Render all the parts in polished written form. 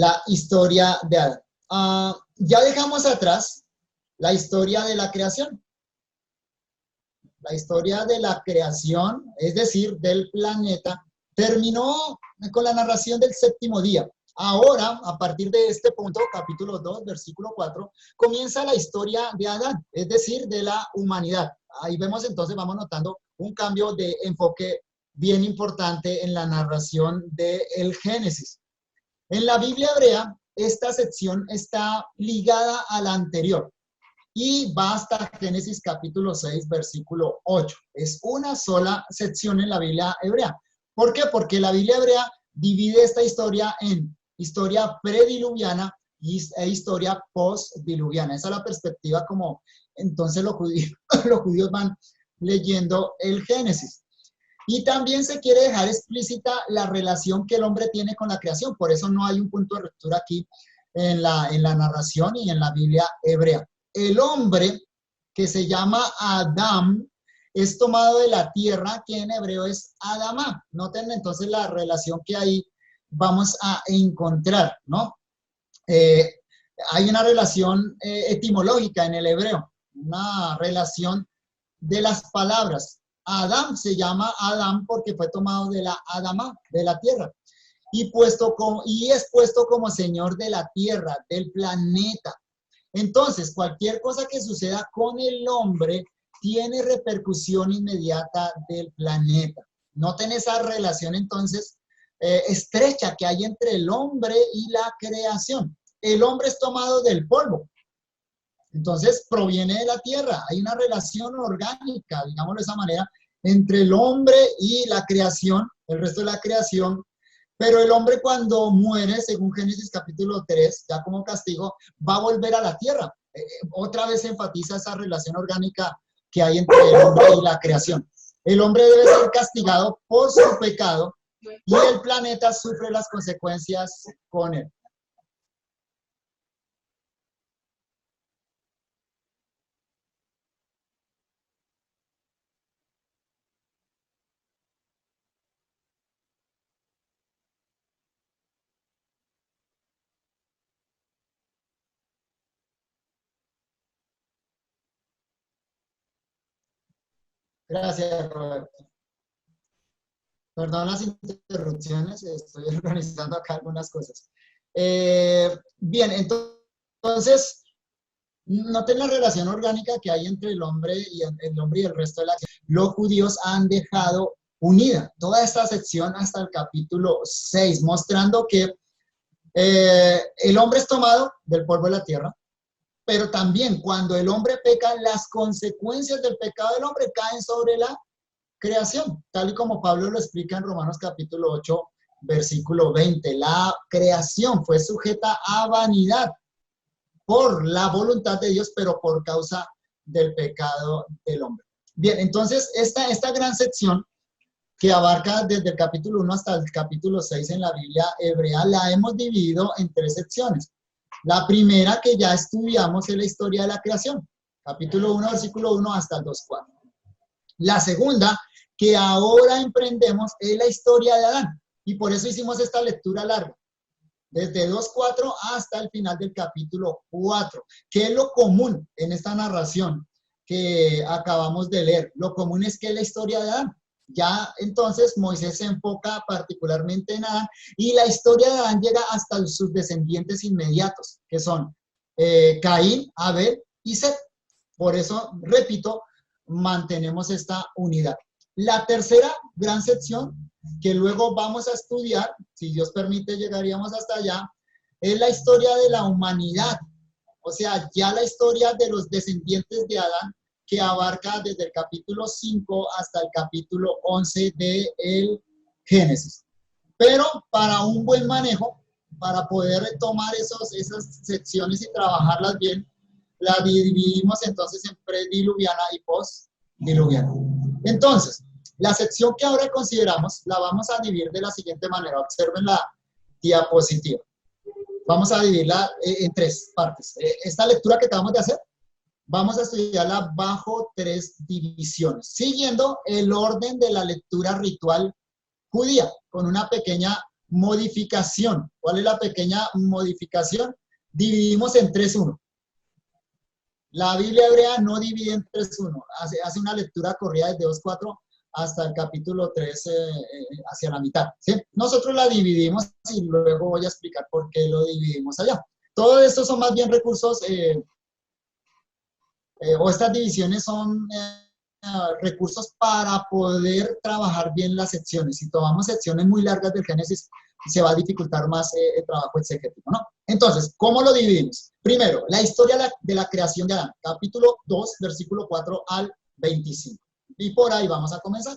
la historia de Adán. Ya dejamos atrás la historia de la creación. La historia de la creación, es decir, del planeta, terminó con la narración del séptimo día. Ahora, a partir de este punto, capítulo 2, versículo 4, comienza la historia de Adán, es decir, de la humanidad. Ahí vemos entonces, vamos notando un cambio de enfoque bien importante en la narración del Génesis. En la Biblia hebrea, esta sección está ligada a la anterior y va hasta Génesis capítulo 6, versículo 8. Es una sola sección en la Biblia hebrea. ¿Por qué? Porque la Biblia hebrea divide esta historia en historia prediluviana e historia postdiluviana. Esa es la perspectiva como entonces los judíos van leyendo el Génesis. Y también se quiere dejar explícita la relación que el hombre tiene con la creación. Por eso no hay un punto de ruptura aquí en la narración y en la Biblia hebrea. El hombre, que se llama Adán, es tomado de la tierra, que en hebreo es Adamá. Noten entonces la relación que ahí vamos a encontrar, ¿no? Hay una relación etimológica en el hebreo, una relación de las palabras. Adán se llama Adán porque fue tomado de la Adamá, de la tierra, y es puesto como señor de la tierra, del planeta. Entonces, cualquier cosa que suceda con el hombre tiene repercusión inmediata del planeta. Noten esa relación entonces estrecha que hay entre el hombre y la creación. El hombre es tomado del polvo. Entonces, proviene de la tierra. Hay una relación orgánica, digámoslo de esa manera, entre el hombre y la creación, el resto de la creación. Pero el hombre cuando muere, según Génesis capítulo 3, ya como castigo, va a volver a la tierra. Otra vez se enfatiza esa relación orgánica que hay entre el hombre y la creación. El hombre debe ser castigado por su pecado y el planeta sufre las consecuencias con él. Gracias, Roberto. Perdón las interrupciones, estoy organizando acá algunas cosas. Bien, entonces, noten la relación orgánica que hay entre el hombre y el resto de la creación. Los judíos han dejado unida toda esta sección hasta el capítulo 6, mostrando que el hombre es tomado del polvo de la tierra, pero también cuando el hombre peca, las consecuencias del pecado del hombre caen sobre la creación, tal y como Pablo lo explica en Romanos capítulo 8, versículo 20. La creación fue sujeta a vanidad por la voluntad de Dios, pero por causa del pecado del hombre. Bien, entonces esta gran sección que abarca desde el capítulo 1 hasta el capítulo 6 en la Biblia hebrea, la hemos dividido en 3 secciones. La primera que ya estudiamos es la historia de la creación, capítulo 1, versículo 1 hasta el 2:4. La segunda que ahora emprendemos es la historia de Adán, y por eso hicimos esta lectura larga, desde 2:4 hasta el final del capítulo 4. ¿Qué es lo común en esta narración que acabamos de leer? Lo común es que es la historia de Adán. Ya entonces Moisés se enfoca particularmente en Adán y la historia de Adán llega hasta sus descendientes inmediatos, que son Caín, Abel y Set. Por eso, repito, mantenemos esta unidad. La tercera gran sección que luego vamos a estudiar, si Dios permite llegaríamos hasta allá, es la historia de la humanidad. O sea, ya la historia de los descendientes de Adán, que abarca desde el capítulo 5 hasta el capítulo 11 del Génesis. Pero para un buen manejo, para poder tomar esas secciones y trabajarlas bien, la dividimos entonces en prediluviana y postdiluviana. Entonces, la sección que ahora consideramos la vamos a dividir de la siguiente manera. Observen la diapositiva. Vamos a dividirla en 3 partes. Esta lectura que acabamos de hacer, vamos a estudiarla bajo 3 divisiones, siguiendo el orden de la lectura ritual judía, con una pequeña modificación. ¿Cuál es la pequeña modificación? Dividimos en 3:1. La Biblia hebrea no divide en 3:1, hace una lectura corrida desde 2:4 hasta el capítulo 3 hacia la mitad, ¿sí? Nosotros la dividimos y luego voy a explicar por qué lo dividimos allá. Todo esto son más bien recursos, o estas divisiones son recursos para poder trabajar bien las secciones. Si tomamos secciones muy largas del Génesis, se va a dificultar más el trabajo exegético, ¿no? Entonces, ¿cómo lo dividimos? Primero, la historia de la creación de Adán, capítulo 2, versículo 4 al 25. Y por ahí vamos a comenzar.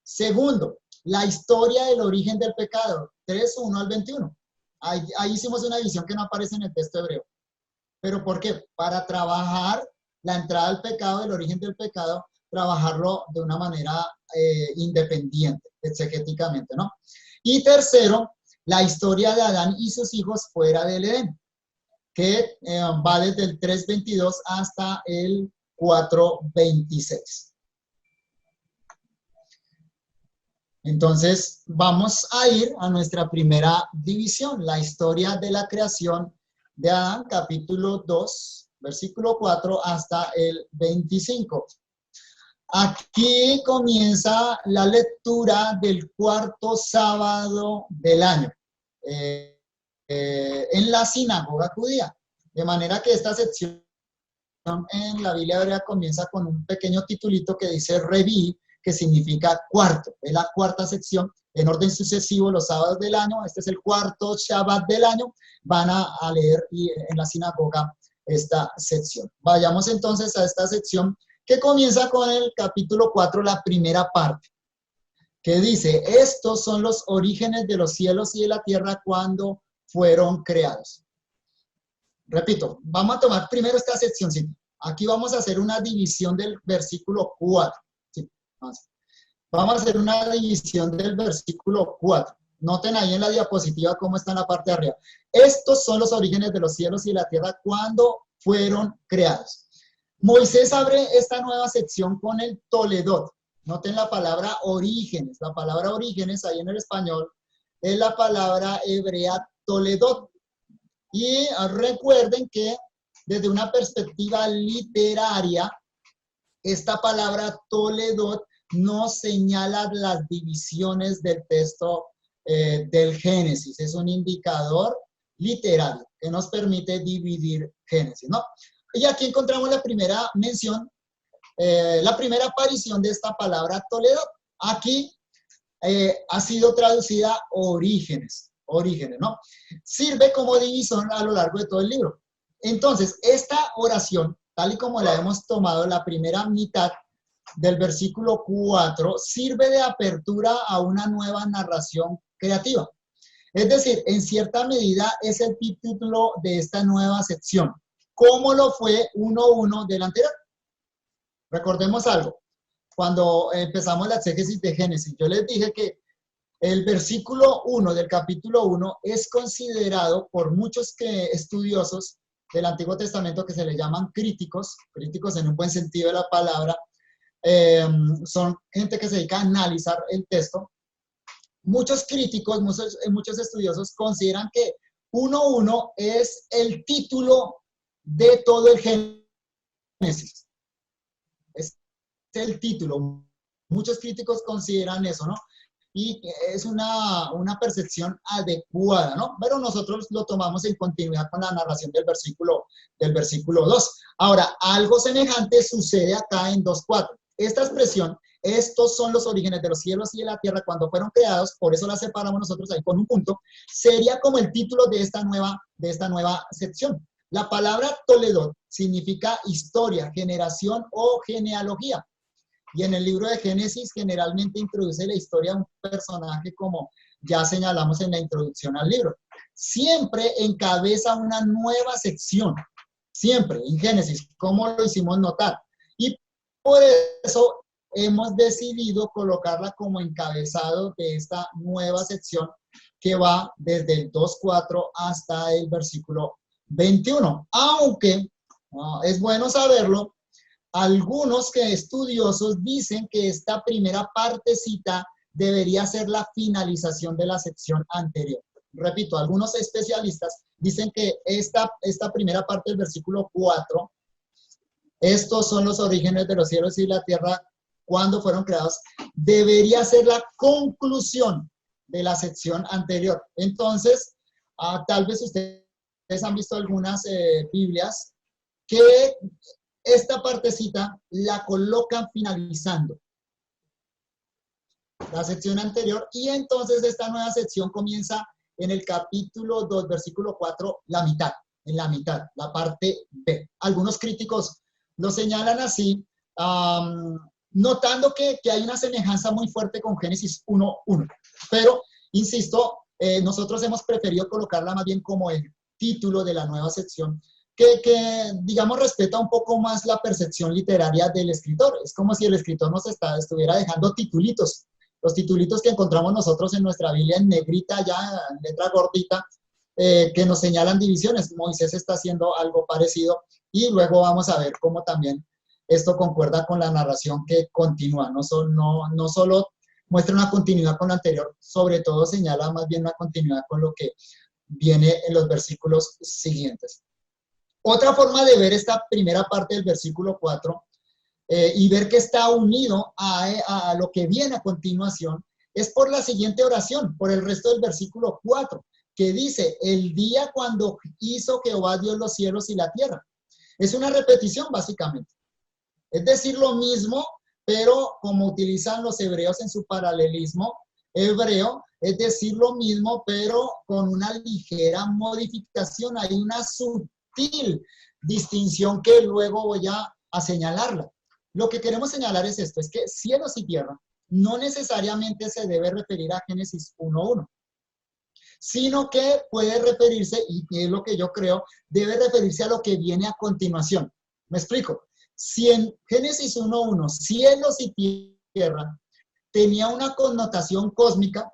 Segundo, la historia del origen del pecado, 3:1 al 21. Ahí hicimos una división que no aparece en el texto hebreo. ¿Pero por qué? Para trabajar la entrada al pecado, el origen del pecado, trabajarlo de una manera independiente, exegéticamente, ¿no? Y tercero, la historia de Adán y sus hijos fuera del Edén, que va desde el 3:22 hasta el 4:26. Entonces, vamos a ir a nuestra primera división, la historia de la creación de Adán, capítulo 2, versículo 4 hasta el 25. Aquí comienza la lectura del cuarto sábado del año en la sinagoga judía. De manera que esta sección en la Biblia hebrea comienza con un pequeño titulito que dice Reví, que significa cuarto. Es la cuarta sección en orden sucesivo los sábados del año. Este es el cuarto Shabbat del año. Van a leer en la sinagoga esta sección. Vayamos entonces a esta sección que comienza con el capítulo 4, la primera parte, que dice, estos son los orígenes de los cielos y de la tierra cuando fueron creados. Repito, vamos a tomar primero esta sección. ¿Sí? Aquí vamos a hacer una división del versículo 4. ¿Sí? Vamos a hacer una división del versículo 4. Noten ahí en la diapositiva cómo está en la parte de arriba. Estos son los orígenes de los cielos y la tierra cuando fueron creados. Moisés abre esta nueva sección con el Toledot. Noten la palabra orígenes. La palabra orígenes ahí en el español es la palabra hebrea Toledot. Y recuerden que desde una perspectiva literaria, esta palabra Toledot no señala las divisiones del texto del Génesis. Es un indicador literario que nos permite dividir Génesis, ¿no? Y aquí encontramos la primera mención, la primera aparición de esta palabra Toledot. Aquí ha sido traducida orígenes, ¿no? Sirve como división a lo largo de todo el libro. Entonces, esta oración, tal y como la hemos tomado, la primera mitad del versículo 4, sirve de apertura a una nueva narración creativa. Es decir, en cierta medida es el título de esta nueva sección. ¿Cómo lo fue 1:1 del anterior? Recordemos algo. Cuando empezamos la exégesis de Génesis, yo les dije que el versículo 1 del capítulo 1 es considerado por muchos estudiosos del Antiguo Testamento que se le llaman críticos en un buen sentido de la palabra, son gente que se dedica a analizar el texto. Muchos críticos, muchos estudiosos consideran que 1:1 es el título de todo el Génesis. Es el título. Muchos críticos consideran eso, ¿no? Y es una percepción adecuada, ¿no? Pero nosotros lo tomamos en continuidad con la narración del versículo 2. Ahora, algo semejante sucede acá en 2:4. Esta expresión, estos son los orígenes de los cielos y de la tierra cuando fueron creados, por eso la separamos nosotros ahí con un punto, sería como el título de esta nueva sección. La palabra Toledot significa historia, generación o genealogía. Y en el libro de Génesis generalmente introduce la historia de un personaje como ya señalamos en la introducción al libro. Siempre encabeza una nueva sección, siempre en Génesis, como lo hicimos notar. Y por eso hemos decidido colocarla como encabezado de esta nueva sección que va desde el 2:4 hasta el versículo 21. Aunque es bueno saberlo, algunos estudiosos dicen que esta primera partecita debería ser la finalización de la sección anterior. Repito, algunos especialistas dicen que esta primera parte del versículo 4, estos son los orígenes de los cielos y la tierra cuando fueron creados, debería ser la conclusión de la sección anterior. Entonces, tal vez ustedes han visto algunas Biblias que esta partecita la colocan finalizando la sección anterior, y entonces esta nueva sección comienza en el capítulo 2, versículo 4, la mitad, en la mitad, la parte B. Algunos críticos lo señalan así, notando que hay una semejanza muy fuerte con Génesis 1:1. Pero, insisto, nosotros hemos preferido colocarla más bien como el título de la nueva sección, que digamos, respeta un poco más la percepción literaria del escritor. Es como si el escritor nos estuviera dejando titulitos. Los titulitos que encontramos nosotros en nuestra Biblia en negrita, ya en letra gordita, que nos señalan divisiones. Moisés está haciendo algo parecido, y luego vamos a ver cómo también esto concuerda con la narración que continúa. No solo muestra una continuidad con lo anterior, sobre todo señala más bien una continuidad con lo que viene en los versículos siguientes. Otra forma de ver esta primera parte del versículo 4 y ver que está unido a lo que viene a continuación es por la siguiente oración, por el resto del versículo 4, que dice: el día cuando hizo Jehová Dios los cielos y la tierra. Es una repetición, básicamente. Es decir, lo mismo, pero como utilizan los hebreos en su paralelismo hebreo, es decir, lo mismo, pero con una ligera modificación. Hay una sutil distinción que luego voy a señalarla. Lo que queremos señalar es esto, es que cielos y tierra no necesariamente se debe referir a Génesis 1:1, sino que puede referirse, y es lo que yo creo, debe referirse a lo que viene a continuación. ¿Me explico? Si en Génesis 1:1, cielos y tierra, tenía una connotación cósmica,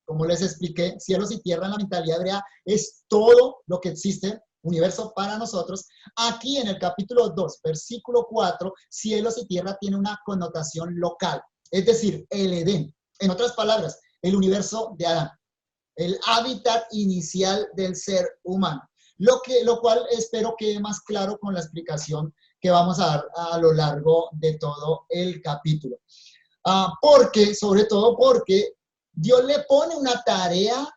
como les expliqué, cielos y tierra en la mentalidad hebrea es todo lo que existe, universo para nosotros. Aquí en el capítulo 2, versículo 4, cielos y tierra tiene una connotación local, es decir, el Edén. En otras palabras, el universo de Adán, el hábitat inicial del ser humano. Lo cual espero quede más claro con la explicación que vamos a dar a lo largo de todo el capítulo. Sobre todo porque Dios le pone una tarea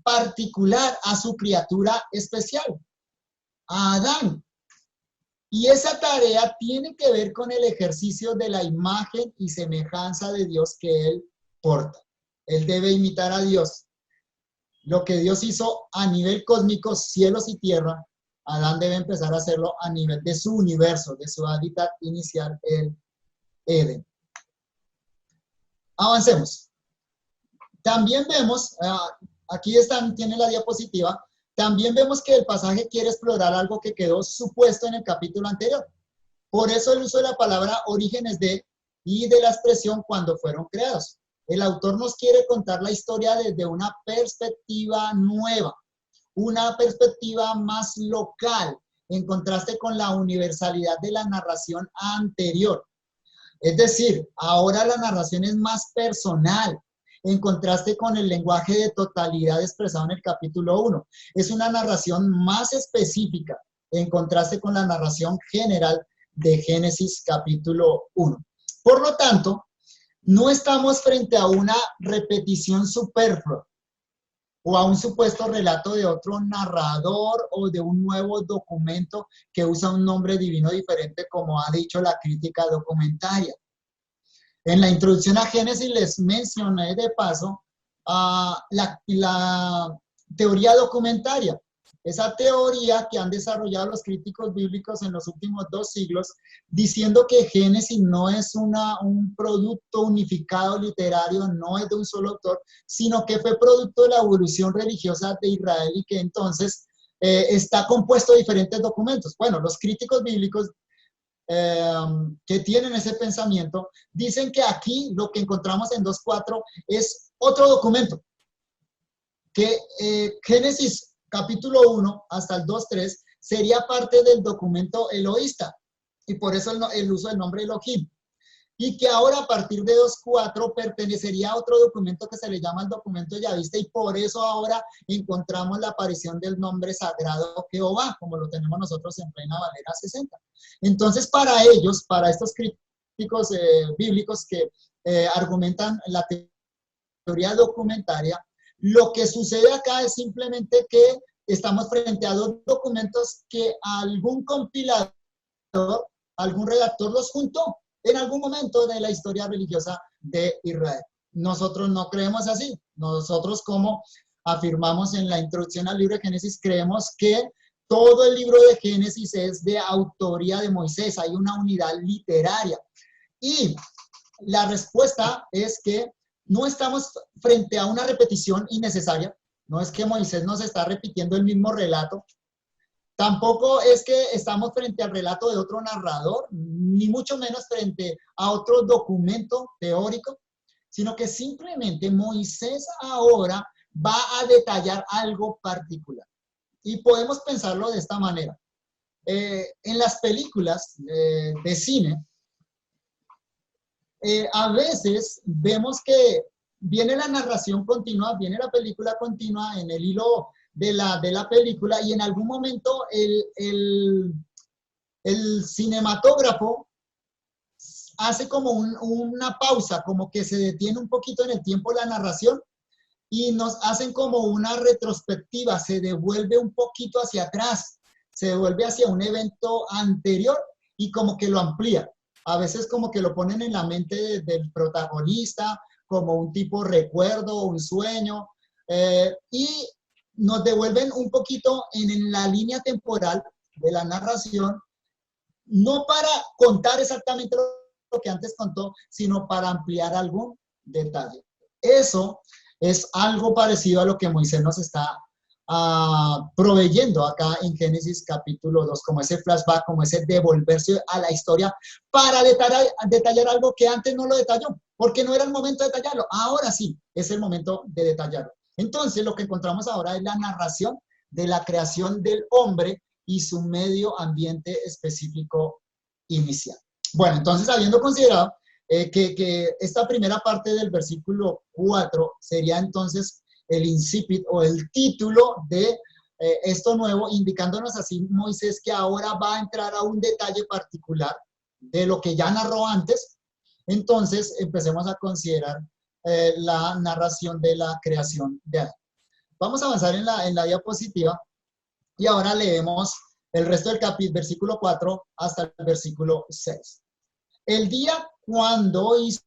particular a su criatura especial, a Adán. Y esa tarea tiene que ver con el ejercicio de la imagen y semejanza de Dios que él porta. Él debe imitar a Dios. Lo que Dios hizo a nivel cósmico, cielos y tierra, Adán debe empezar a hacerlo a nivel de su universo, de su hábitat inicial, el Edén. Avancemos. También vemos, aquí tiene la diapositiva, también vemos que el pasaje quiere explorar algo que quedó supuesto en el capítulo anterior. Por eso el uso de la palabra orígenes de y de la expresión cuando fueron creados. El autor nos quiere contar la historia desde una perspectiva nueva, una perspectiva más local, en contraste con la universalidad de la narración anterior. Es decir, ahora la narración es más personal, en contraste con el lenguaje de totalidad expresado en el capítulo 1. Es una narración más específica, en contraste con la narración general de Génesis capítulo 1. Por lo tanto, no estamos frente a una repetición superflua o a un supuesto relato de otro narrador o de un nuevo documento que usa un nombre divino diferente, como ha dicho la crítica documentaria. En la introducción a Génesis les mencioné de paso la teoría documentaria. Esa teoría que han desarrollado los críticos bíblicos en los últimos 2 siglos, diciendo que Génesis no es un producto unificado literario, no es de un solo autor, sino que fue producto de la evolución religiosa de Israel y que entonces está compuesto de diferentes documentos. Bueno, los críticos bíblicos que tienen ese pensamiento dicen que aquí lo que encontramos en 2.4 es otro documento, que Génesis capítulo 1 hasta el 2.3 sería parte del documento eloísta, y por eso el uso del nombre Elohim. y que ahora a partir de 2.4 pertenecería a otro documento que se le llama el documento yavista, y por eso ahora encontramos la aparición del nombre sagrado Jehová, como lo tenemos nosotros en Reina Valera 60. Entonces, para ellos, para estos críticos bíblicos que argumentan la teoría documentaria, lo que sucede acá es simplemente que estamos frente a dos documentos que algún compilador, algún redactor los juntó en algún momento de la historia religiosa de Israel. Nosotros no creemos así. Nosotros, como afirmamos en la introducción al libro de Génesis, creemos que todo el libro de Génesis es de autoría de Moisés. Hay una unidad literaria. Y la respuesta es que no estamos frente a una repetición innecesaria. No es que Moisés nos está repitiendo el mismo relato. Tampoco es que estamos frente al relato de otro narrador, ni mucho menos frente a otro documento teórico, sino que simplemente Moisés ahora va a detallar algo particular. Y podemos pensarlo de esta manera. En las películas de cine, a veces vemos que viene la narración continua, viene la película continua en el hilo de la película, y en algún momento el cinematógrafo hace como una pausa, como que se detiene un poquito en el tiempo la narración y nos hacen como una retrospectiva, se devuelve un poquito hacia atrás, se devuelve hacia un evento anterior y como que lo amplía. A veces como que lo ponen en la mente del protagonista, como un tipo recuerdo, un sueño, y nos devuelven un poquito en la línea temporal de la narración, no para contar exactamente lo que antes contó, sino para ampliar algún detalle. Eso es algo parecido a lo que Moisés nos está proveyendo acá en Génesis capítulo 2, como ese flashback, como ese devolverse a la historia para detallar algo que antes no lo detalló, porque no era el momento de detallarlo. Ahora sí, es el momento de detallarlo. Entonces, lo que encontramos ahora es la narración de la creación del hombre y su medio ambiente específico inicial. Bueno, entonces, habiendo considerado que esta primera parte del versículo 4 sería entonces el incipit o el título de esto nuevo, indicándonos así Moisés que ahora va a entrar a un detalle particular de lo que ya narró antes. Entonces, empecemos a considerar la narración de la creación de Adán. Vamos a avanzar en la diapositiva y ahora leemos el resto del versículo 4 hasta el versículo 6. El día cuando hizo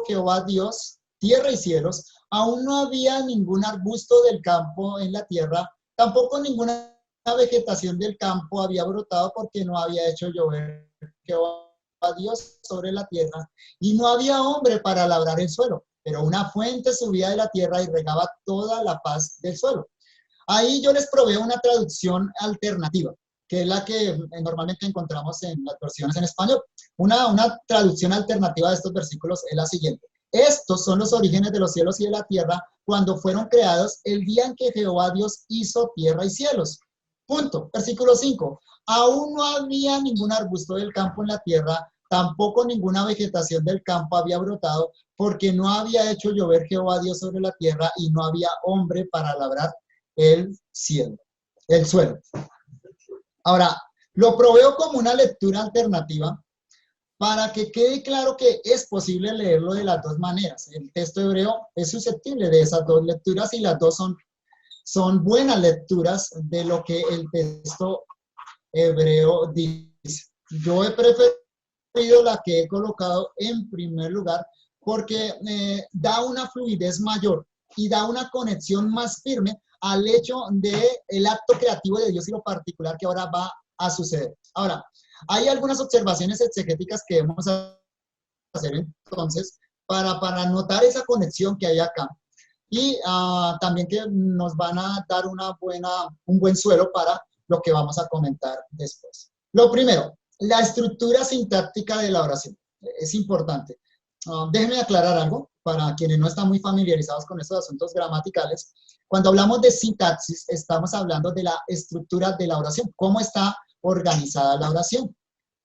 Jehová Dios tierra y cielos, aún no había ningún arbusto del campo en la tierra, tampoco ninguna vegetación del campo había brotado, porque no había hecho llover Jehová Dios sobre la tierra, y no había hombre para labrar el suelo, pero una fuente subía de la tierra y regaba toda la faz del suelo. Ahí yo les proveo una traducción alternativa, que es la que normalmente encontramos en las versiones en español. Una traducción alternativa de estos versículos es la siguiente: estos son los orígenes de los cielos y de la tierra cuando fueron creados el día en que Jehová Dios hizo tierra y cielos. Punto. Versículo 5. Aún no había ningún arbusto del campo en la tierra, tampoco ninguna vegetación del campo había brotado, porque no había hecho llover Jehová Dios sobre la tierra y no había hombre para labrar el suelo. Ahora, lo proveo como una lectura alternativa para que quede claro que es posible leerlo de las dos maneras. El texto hebreo es susceptible de esas dos lecturas y las dos son buenas lecturas de lo que el texto hebreo dice. Yo he preferido la que he colocado en primer lugar porque da una fluidez mayor y da una conexión más firme al hecho del acto creativo de Dios y lo particular que ahora va a suceder. Ahora, hay algunas observaciones exegéticas que debemos hacer entonces para notar esa conexión que hay acá. Y también que nos van a dar un buen suelo para lo que vamos a comentar después. Lo primero, la estructura sintáctica de la oración. Es importante. Déjenme aclarar algo para quienes no están muy familiarizados con estos asuntos gramaticales. Cuando hablamos de sintaxis, estamos hablando de la estructura de la oración, cómo está organizada la oración.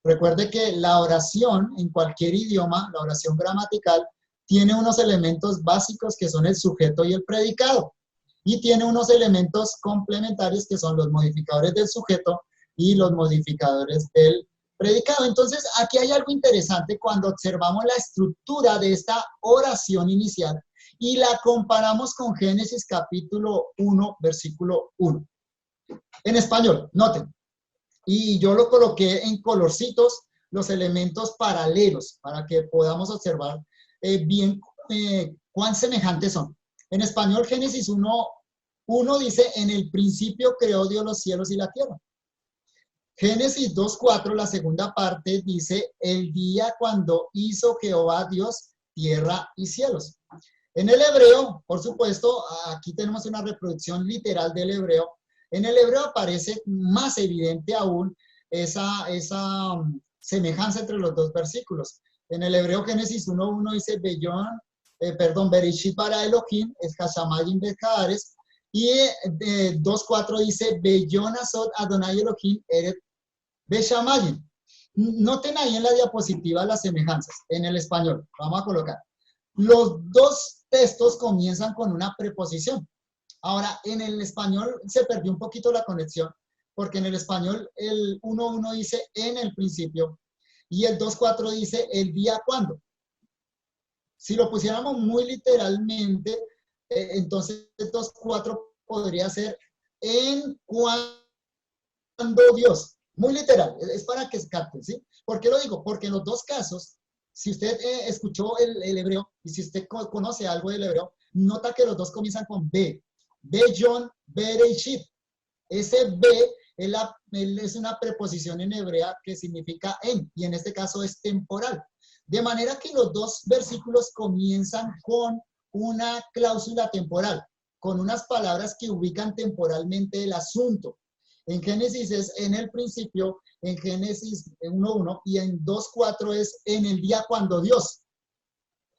Recuerde que la oración en cualquier idioma, la oración gramatical, tiene unos elementos básicos que son el sujeto y el predicado. Y tiene unos elementos complementarios que son los modificadores del sujeto y los modificadores del predicado. Entonces, aquí hay algo interesante cuando observamos la estructura de esta oración inicial y la comparamos con Génesis capítulo 1, versículo 1. En español, noten. Y yo lo coloqué en colorcitos, los elementos paralelos, para que podamos observar bien cuán semejantes son. En español, Génesis 1 dice, en el principio creó Dios los cielos y la tierra. Génesis 2:4, la segunda parte, dice, el día cuando hizo Jehová Dios tierra y cielos. En el hebreo, por supuesto, aquí tenemos una reproducción literal del hebreo. En el hebreo aparece más evidente aún esa semejanza entre los dos versículos. En el hebreo Génesis 1:1 dice, Bereshit bara Elohim, es Hashamayim Bekares, y 2:4 dice, Beyón asod Adonai Elohim eret Beshamayim. Noten ahí en la diapositiva las semejanzas, en el español, vamos a colocar. Los dos textos comienzan con una preposición. Ahora, en el español se perdió un poquito la conexión, porque en el español el 1:1 dice en el principio y el 2:4 dice el día cuando. Si lo pusiéramos muy literalmente, entonces el 2:4 podría ser en cuando Dios. Muy literal, es para que se capte, ¿sí? ¿Por qué lo digo? Porque en los dos casos, si usted escuchó el hebreo y si usted conoce algo del hebreo, nota que los dos comienzan con B. Beyón, Bereshit. Ese B es una preposición en hebrea que significa en, y en este caso es temporal. De manera que los dos versículos comienzan con una cláusula temporal, con unas palabras que ubican temporalmente el asunto. En Génesis es en el principio, en Génesis 1:1 y en 2:4 es en el día cuando Dios.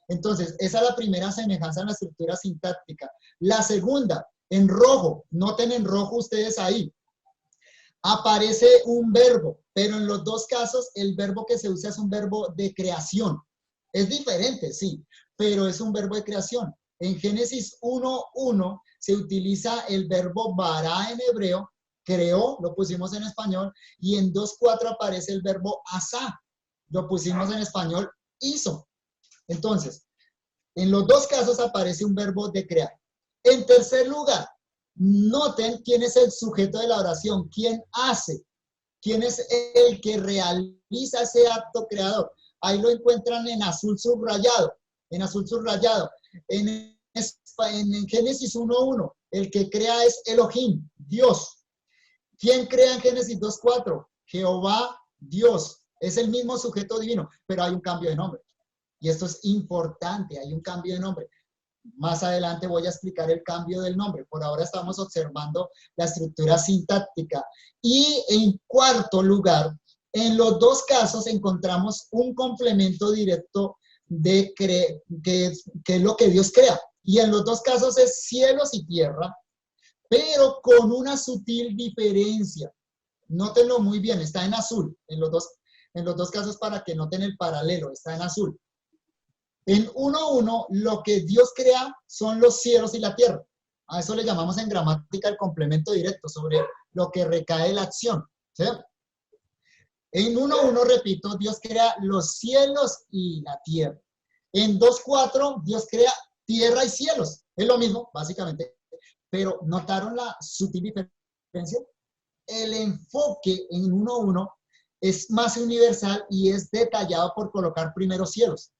Entonces, esa es la primera semejanza en la estructura sintáctica. La segunda, en rojo, noten en rojo ustedes ahí, aparece un verbo, pero en los dos casos el verbo que se usa es un verbo de creación. Es diferente, sí, pero es un verbo de creación. En Génesis 1:1 se utiliza el verbo bara en hebreo, creó, lo pusimos en español, y en 2:4 aparece el verbo asá, lo pusimos en español, hizo. Entonces, en los dos casos aparece un verbo de crear. En tercer lugar, noten quién es el sujeto de la oración, quién hace, quién es el que realiza ese acto creador. Ahí lo encuentran en azul subrayado, en azul subrayado. En Génesis 1:1, el que crea es Elohim, Dios. ¿Quién crea en Génesis 2:4? Jehová, Dios. Es el mismo sujeto divino, pero hay un cambio de nombre. Y esto es importante, hay un cambio de nombre. Más adelante voy a explicar el cambio del nombre. Por ahora estamos observando la estructura sintáctica. Y en cuarto lugar, en los dos casos encontramos un complemento directo de que es lo que Dios crea. Y en los dos casos es cielos y tierra, pero con una sutil diferencia. Nótenlo muy bien, está en azul. En los dos casos para que noten el paralelo, está en azul. En 1:1, lo que Dios crea son los cielos y la tierra. A eso le llamamos en gramática el complemento directo, sobre lo que recae la acción. ¿Sí? En 1:1, repito, Dios crea los cielos y la tierra. En 2:4, Dios crea tierra y cielos. Es lo mismo, básicamente. Pero ¿notaron la sutil diferencia? El enfoque en 1:1 es más universal y es detallado por colocar primero cielos.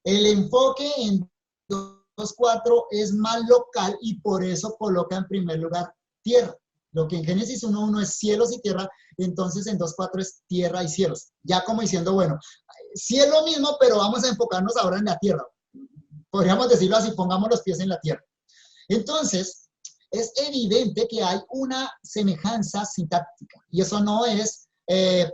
El enfoque en 2:4 es más local y por eso coloca en primer lugar tierra. Lo que en Génesis 1:1 es cielos y tierra, entonces en 2:4 es tierra y cielos. Ya como diciendo, bueno, sí es lo mismo, pero vamos a enfocarnos ahora en la tierra. Podríamos decirlo así, pongamos los pies en la tierra. Entonces, es evidente que hay una semejanza sintáctica y eso no es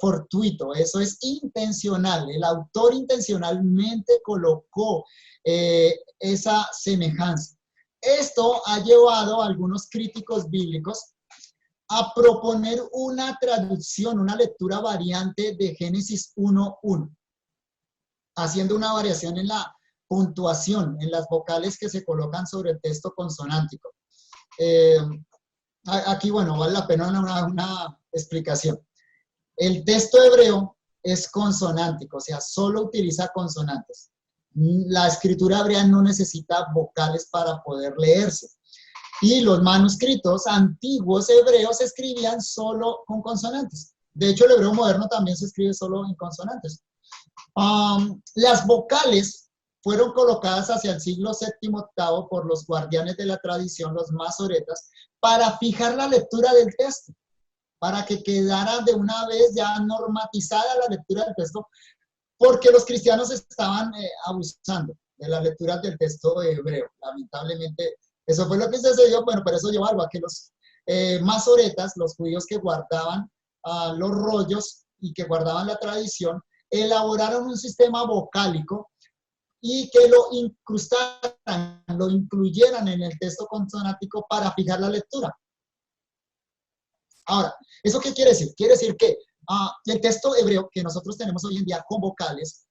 fortuito, eso es intencional. El autor intencionalmente colocó esa semejanza. Esto ha llevado a algunos críticos bíblicos a proponer una traducción, una lectura variante de Génesis 1:1, haciendo una variación en la puntuación, en las vocales que se colocan sobre el texto consonántico. Aquí, bueno, vale la pena una explicación. El texto hebreo es consonántico, o sea, solo utiliza consonantes. La escritura hebrea no necesita vocales para poder leerse. Y los manuscritos antiguos hebreos se escribían solo con consonantes. De hecho, el hebreo moderno también se escribe solo en consonantes. Las vocales fueron colocadas hacia el siglo VII-VIII por los guardianes de la tradición, los masoretas, para fijar la lectura del texto, para que quedara de una vez ya normatizada la lectura del texto, porque los cristianos estaban abusando de las lecturas del texto hebreo. Lamentablemente, eso fue lo que sucedió. Bueno, pero eso llevó algo a que los masoretas, los judíos que guardaban los rollos y que guardaban la tradición, elaboraron un sistema vocálico y que lo incrustaran, lo incluyeran en el texto consonántico para fijar la lectura. Ahora, ¿eso qué quiere decir? Quiere decir que el texto hebreo que nosotros tenemos hoy en día con vocales,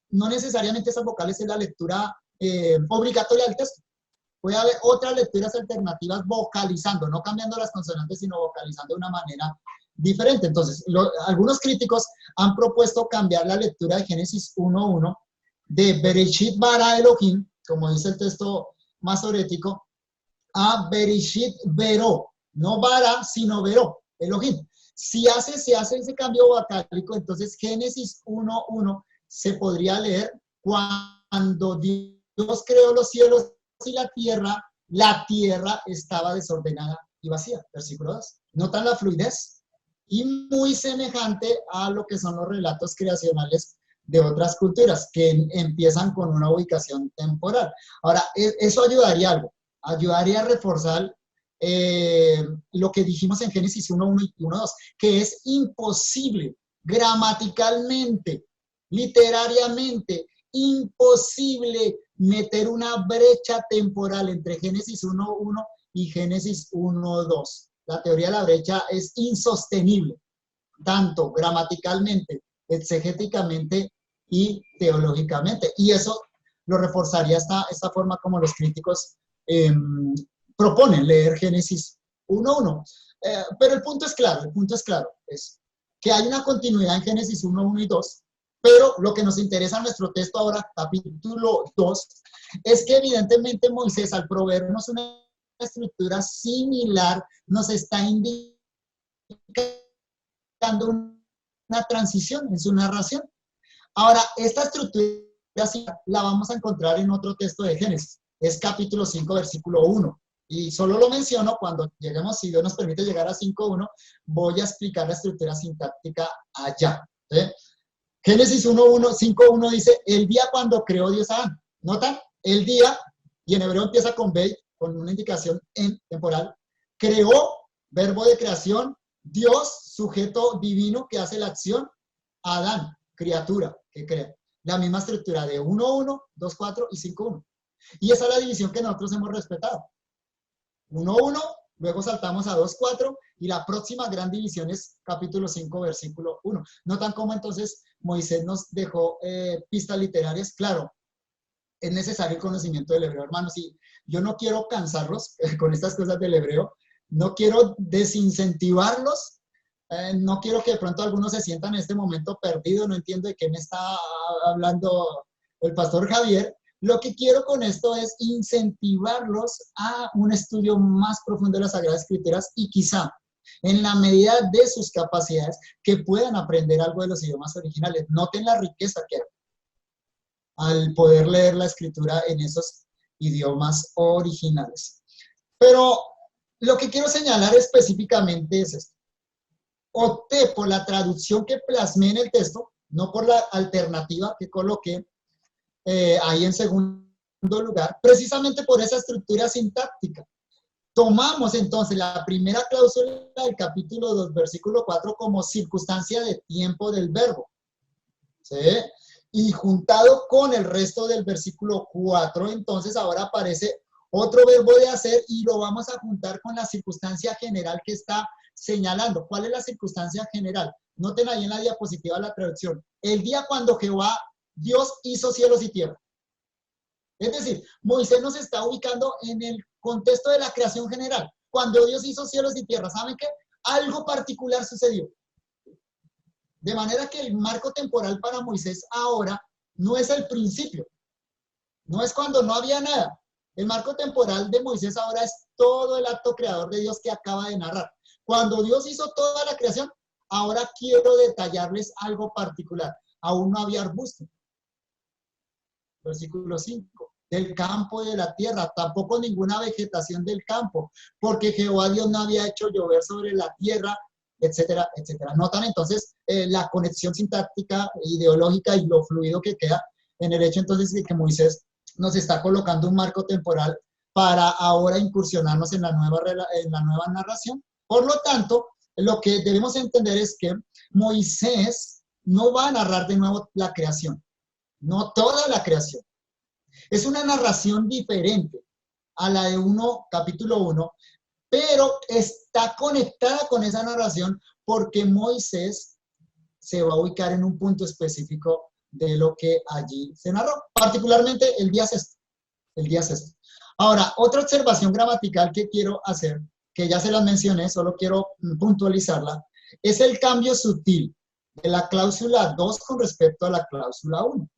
no necesariamente esas vocales es la lectura obligatoria del texto. Puede haber otras lecturas alternativas vocalizando, no cambiando las consonantes, sino vocalizando de una manera diferente. Entonces, algunos críticos han propuesto cambiar la lectura de Génesis 1:1 de Bereshit bara Elohim, como dice el texto masorético, a Bereshit veró, no bara, sino veró, Elohim. Si se hace ese cambio vocálico, entonces Génesis 1:1 se podría leer: cuando Dios creó los cielos y la tierra estaba desordenada y vacía. Versículo 2. ¿Notan la fluidez? Y muy semejante a lo que son los relatos creacionales de otras culturas, que empiezan con una ubicación temporal. Ahora, eso ayudaría algo, ayudaría a reforzar lo que dijimos en Génesis 1:1 y 1:2, que es imposible gramaticalmente, literariamente, imposible meter una brecha temporal entre Génesis 1:1 y Génesis 1:2. La teoría de la brecha es insostenible, tanto gramaticalmente, exegéticamente y teológicamente. Y eso lo reforzaría esta forma como los críticos proponen leer Génesis 1:1. Pero el punto es claro, es que hay una continuidad en Génesis 1:1 y 2, pero lo que nos interesa en nuestro texto ahora, capítulo 2, es que evidentemente Moisés, al proveernos una estructura similar, nos está indicando una transición en su narración. Ahora, esta estructura la vamos a encontrar en otro texto de Génesis, es capítulo 5, versículo 1. Y solo lo menciono cuando lleguemos, si Dios nos permite llegar a 5:1, voy a explicar la estructura sintáctica allá. ¿Sí? Génesis 5:1 dice: el día cuando creó Dios a Adán. ¿Notan? El día, y en hebreo empieza con Beit, con una indicación en temporal. Creó, verbo de creación, Dios, sujeto divino que hace la acción, Adán, criatura que crea. La misma estructura de 1:1, 2:4 y 5:1. Y esa es la división que nosotros hemos respetado. 1:1, luego saltamos a 2:4 y la próxima gran división es capítulo 5, versículo 1. ¿Notan cómo entonces Moisés nos dejó pistas literarias? Claro, es necesario el conocimiento del hebreo, hermanos, y yo no quiero cansarlos con estas cosas del hebreo, no quiero desincentivarlos, no quiero que de pronto algunos se sientan en este momento perdidos, no entiendo de qué me está hablando el pastor Javier. Lo que quiero con esto es incentivarlos a un estudio más profundo de las Sagradas Escrituras y quizá, en la medida de sus capacidades, que puedan aprender algo de los idiomas originales. Noten la riqueza que hay al poder leer la Escritura en esos idiomas originales. Pero lo que quiero señalar específicamente es esto. Opté por la traducción que plasmé en el texto, no por la alternativa que coloqué ahí en segundo lugar, precisamente por esa estructura sintáctica. Tomamos entonces la primera cláusula del capítulo 2, versículo 4, como circunstancia de tiempo del verbo. ¿Sí? Y juntado con el resto del versículo 4, entonces ahora aparece otro verbo de hacer y lo vamos a juntar con la circunstancia general que está señalando. ¿Cuál es la circunstancia general? Noten ahí en la diapositiva la traducción. El día cuando Jehová, Dios, hizo cielos y tierra. Es decir, Moisés nos está ubicando en el contexto de la creación general. Cuando Dios hizo cielos y tierra, ¿saben qué? Algo particular sucedió. De manera que el marco temporal para Moisés ahora no es el principio, no es cuando no había nada. El marco temporal de Moisés ahora es todo el acto creador de Dios que acaba de narrar. Cuando Dios hizo toda la creación, ahora quiero detallarles algo particular. Aún no había arbusto. Versículo 5. Del campo y de la tierra, tampoco ninguna vegetación del campo, porque Jehová Dios no había hecho llover sobre la tierra, etcétera, etcétera. Notan entonces la conexión sintáctica, ideológica y lo fluido que queda en el hecho entonces de que Moisés nos está colocando un marco temporal para ahora incursionarnos en la nueva narración. Por lo tanto, lo que debemos entender es que Moisés no va a narrar de nuevo la creación, no toda la creación. Es una narración diferente a la de capítulo 1, pero está conectada con esa narración porque Moisés se va a ubicar en un punto específico de lo que allí se narró, particularmente el día sexto. El día sexto. Ahora, otra observación gramatical que quiero hacer, que ya se las mencioné, solo quiero puntualizarla, es el cambio sutil de la cláusula 2 con respecto a la cláusula 1.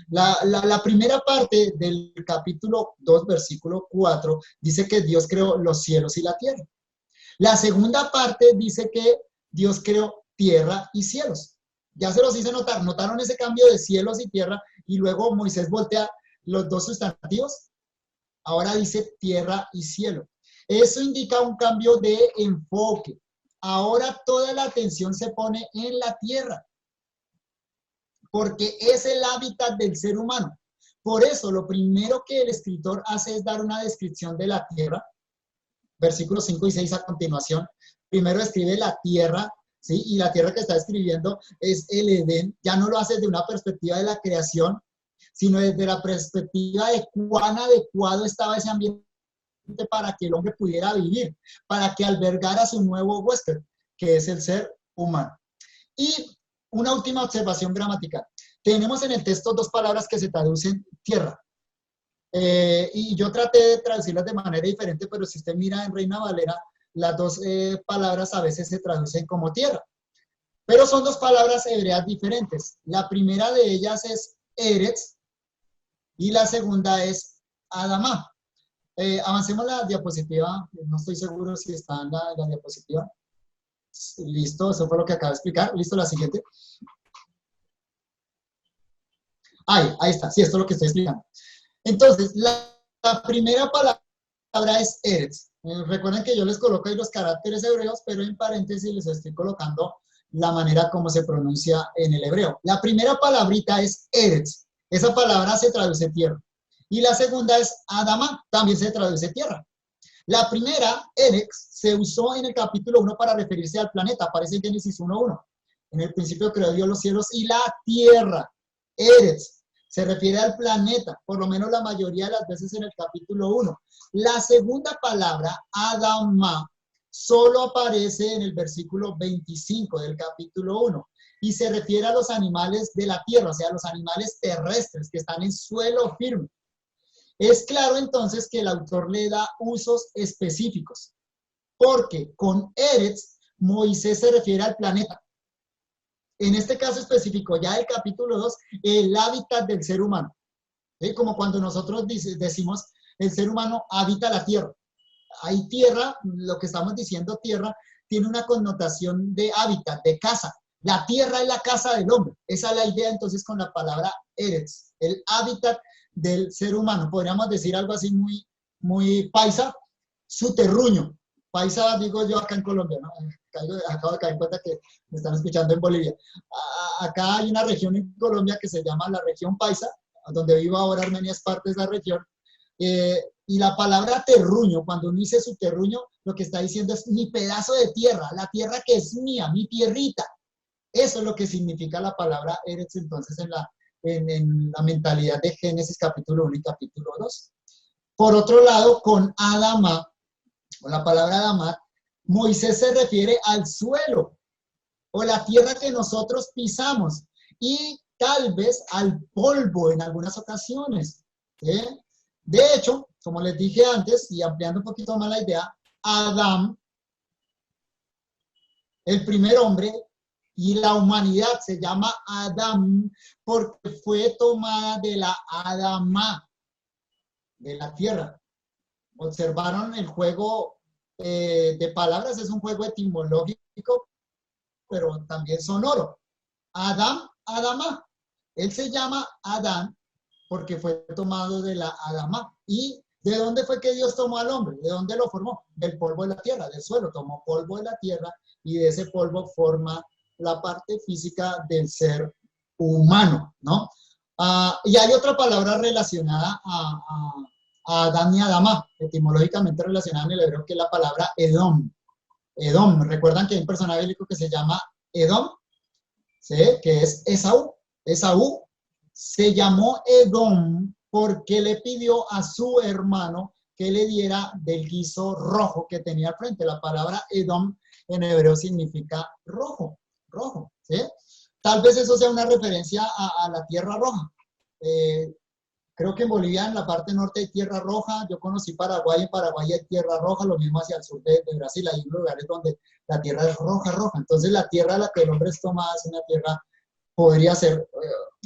La primera parte del capítulo 2, versículo 4, dice que Dios creó los cielos y la tierra. La segunda parte dice que Dios creó tierra y cielos. Ya se los hice notar. ¿Notaron ese cambio de cielos y tierra? Y luego Moisés voltea los dos sustantivos. Ahora dice tierra y cielo. Eso indica un cambio de enfoque. Ahora toda la atención se pone en la tierra, porque es el hábitat del ser humano. Por eso, lo primero que el escritor hace es dar una descripción de la tierra. Versículos 5 y 6 a continuación. Primero describe la tierra, ¿sí? Y la tierra que está describiendo es el Edén. Ya no lo hace desde una perspectiva de la creación, sino desde la perspectiva de cuán adecuado estaba ese ambiente para que el hombre pudiera vivir, para que albergara su nuevo huésped, que es el ser humano. Y una última observación gramatical. Tenemos en el texto dos palabras que se traducen tierra. Y yo traté de traducirlas de manera diferente, pero si usted mira en Reina Valera, las dos palabras a veces se traducen como tierra. Pero son dos palabras hebreas diferentes. La primera de ellas es Eretz y la segunda es Adamá. Avancemos la diapositiva. No estoy seguro si está en la diapositiva. Listo, eso fue lo que acabo de explicar. Listo, la siguiente. Ahí está. Sí, esto es lo que estoy explicando. Entonces, la primera palabra es Eretz. Recuerden que yo les coloco ahí los caracteres hebreos, pero en paréntesis les estoy colocando la manera como se pronuncia en el hebreo. La primera palabrita es Eretz. Esa palabra se traduce tierra. Y la segunda es Adamá, también se traduce tierra. La primera, Eretz, se usó en el capítulo 1 para referirse al planeta. Aparece en Génesis 1:1. En el principio creó Dios los cielos y la tierra. Eretz se refiere al planeta, por lo menos la mayoría de las veces en el capítulo 1. La segunda palabra, Adamá, solo aparece en el versículo 25 del capítulo 1 y se refiere a los animales de la tierra, o sea, los animales terrestres que están en suelo firme. Es claro entonces que el autor le da usos específicos, porque con Eretz, Moisés se refiere al planeta. En este caso específico, ya del capítulo 2, el hábitat del ser humano. ¿Sí? Como cuando nosotros decimos, el ser humano habita la tierra. Hay tierra, lo que estamos diciendo tierra, tiene una connotación de hábitat, de casa. La tierra es la casa del hombre. Esa es la idea entonces con la palabra Eretz, el hábitat del ser humano. Podríamos decir algo así muy paisa, su terruño. Paisa digo yo acá en Colombia, ¿no? Acabo de caer en cuenta que me están escuchando en Bolivia. Acá hay una región en Colombia que se llama la región Paisa, donde vivo ahora. Armenia es parte de esa región. Y la palabra terruño, cuando uno dice su terruño, lo que está diciendo es mi pedazo de tierra, la tierra que es mía, mi tierrita. Eso es lo que significa la palabra Eretz entonces en la mentalidad de Génesis capítulo 1 y capítulo 2. Por otro lado, con Adama, con la palabra Adama, Moisés se refiere al suelo o la tierra que nosotros pisamos y tal vez al polvo en algunas ocasiones. ¿Sí? De hecho, como les dije antes, y ampliando un poquito más la idea, Adán, el primer hombre, y la humanidad se llama Adán porque fue tomada de la Adama, de la tierra. Observaron el juego de palabras, es un juego etimológico, pero también sonoro. Adán, Adama. Él se llama Adán porque fue tomado de la Adama. ¿Y de dónde fue que Dios tomó al hombre? ¿De dónde lo formó? Del polvo de la tierra, del suelo. Tomó polvo de la tierra y de ese polvo forma la parte física del ser humano, ¿no? Y hay otra palabra relacionada a Adán y Adama, etimológicamente relacionada en el hebreo, que es la palabra Edom. Edom, ¿recuerdan que hay un personaje bíblico que se llama Edom? ¿Sí? Que es Esaú. Esaú se llamó Edom porque le pidió a su hermano que le diera del guiso rojo que tenía al frente. La palabra Edom en hebreo significa rojo, rojo, ¿sí? Tal vez eso sea una referencia a la tierra roja. Creo que en Bolivia, en la parte norte hay tierra roja. Yo conocí Paraguay, en Paraguay hay tierra roja, lo mismo hacia el sur de Brasil. Hay lugares donde la tierra es roja, roja. Entonces la tierra a la que el hombre es tomada es una tierra, podría ser,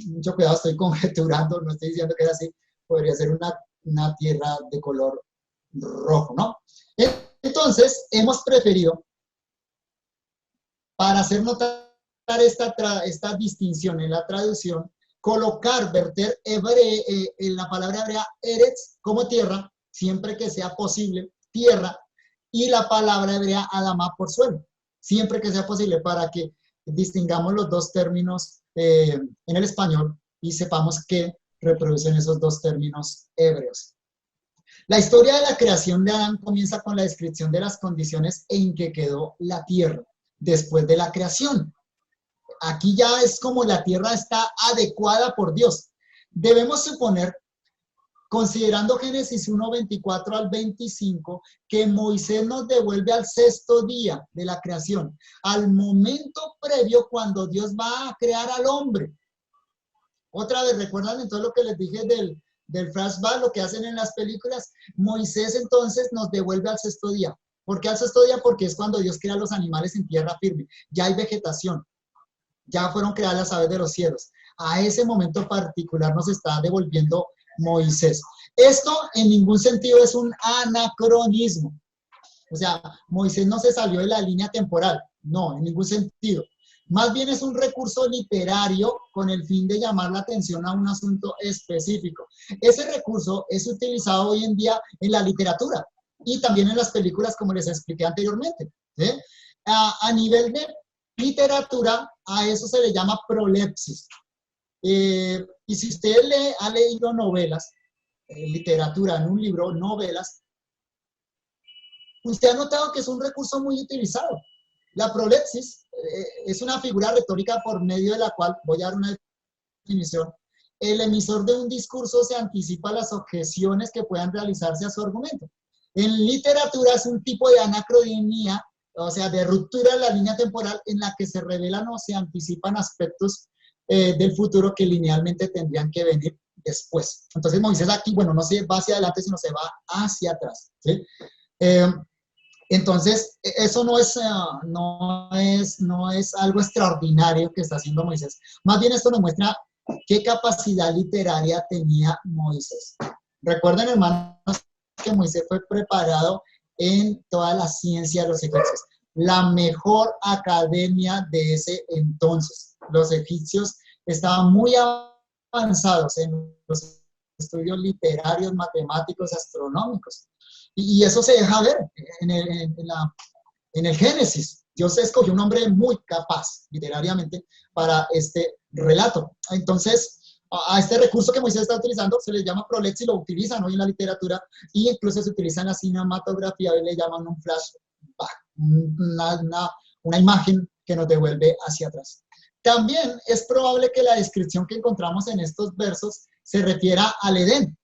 mucho cuidado, estoy conjeturando, no estoy diciendo que es así, podría ser una tierra de color rojo, ¿no? Entonces, hemos preferido, para hacer notar esta distinción en la traducción, colocar, verter en la palabra hebrea eretz como tierra, siempre que sea posible, tierra, y la palabra hebrea adama por suelo, siempre que sea posible, para que distingamos los dos términos en el español y sepamos qué reproducen esos dos términos hebreos. La historia de la creación de Adán comienza con la descripción de las condiciones en que quedó la tierra después de la creación. Aquí ya es como la tierra está adecuada por Dios. Debemos suponer, considerando Génesis 1, 24 al 25, que Moisés nos devuelve al sexto día de la creación, al momento previo cuando Dios va a crear al hombre. Otra vez, ¿recuerdan entonces lo que les dije del flashback, lo que hacen en las películas? Moisés entonces nos devuelve al sexto día. ¿Por qué al sexto día? Porque es cuando Dios crea los animales en tierra firme. Ya hay vegetación. Ya fueron creadas las aves de los cielos. A ese momento particular nos está devolviendo Moisés. Esto en ningún sentido es un anacronismo. O sea, Moisés no se salió de la línea temporal. No, en ningún sentido. Más bien es un recurso literario con el fin de llamar la atención a un asunto específico. Ese recurso es utilizado hoy en día en la literatura y también en las películas, como les expliqué anteriormente. ¿Sí? A nivel de literatura, a eso se le llama prolepsis. Y si usted ha leído novelas, literatura en un libro, novelas, usted ha notado que es un recurso muy utilizado. La prolepsis es una figura retórica por medio de la cual, voy a dar una definición, el emisor de un discurso se anticipa a las objeciones que puedan realizarse a su argumento. En literatura es un tipo de anacronía, o sea, de ruptura de la línea temporal en la que se revelan o se anticipan aspectos del futuro que linealmente tendrían que venir después. Entonces Moisés aquí, bueno, no se va hacia adelante, sino se va hacia atrás. ¿Sí? Entonces, eso no es algo extraordinario que está haciendo Moisés. Más bien esto nos muestra qué capacidad literaria tenía Moisés. Recuerden, hermanos, que Moisés fue preparado en toda la ciencia de los egipcios. La mejor academia de ese entonces. Los egipcios estaban muy avanzados en los estudios literarios, matemáticos, astronómicos. Y eso se deja ver en el Génesis. Dios escogió un hombre muy capaz literariamente para este relato. Entonces, a este recurso que Moisés está utilizando se le llama prolepsis, lo utilizan hoy en la literatura y incluso se utiliza en la cinematografía y le llaman un flashback, una imagen que nos devuelve hacia atrás. También es probable que la descripción que encontramos en estos versos se refiera al Edén.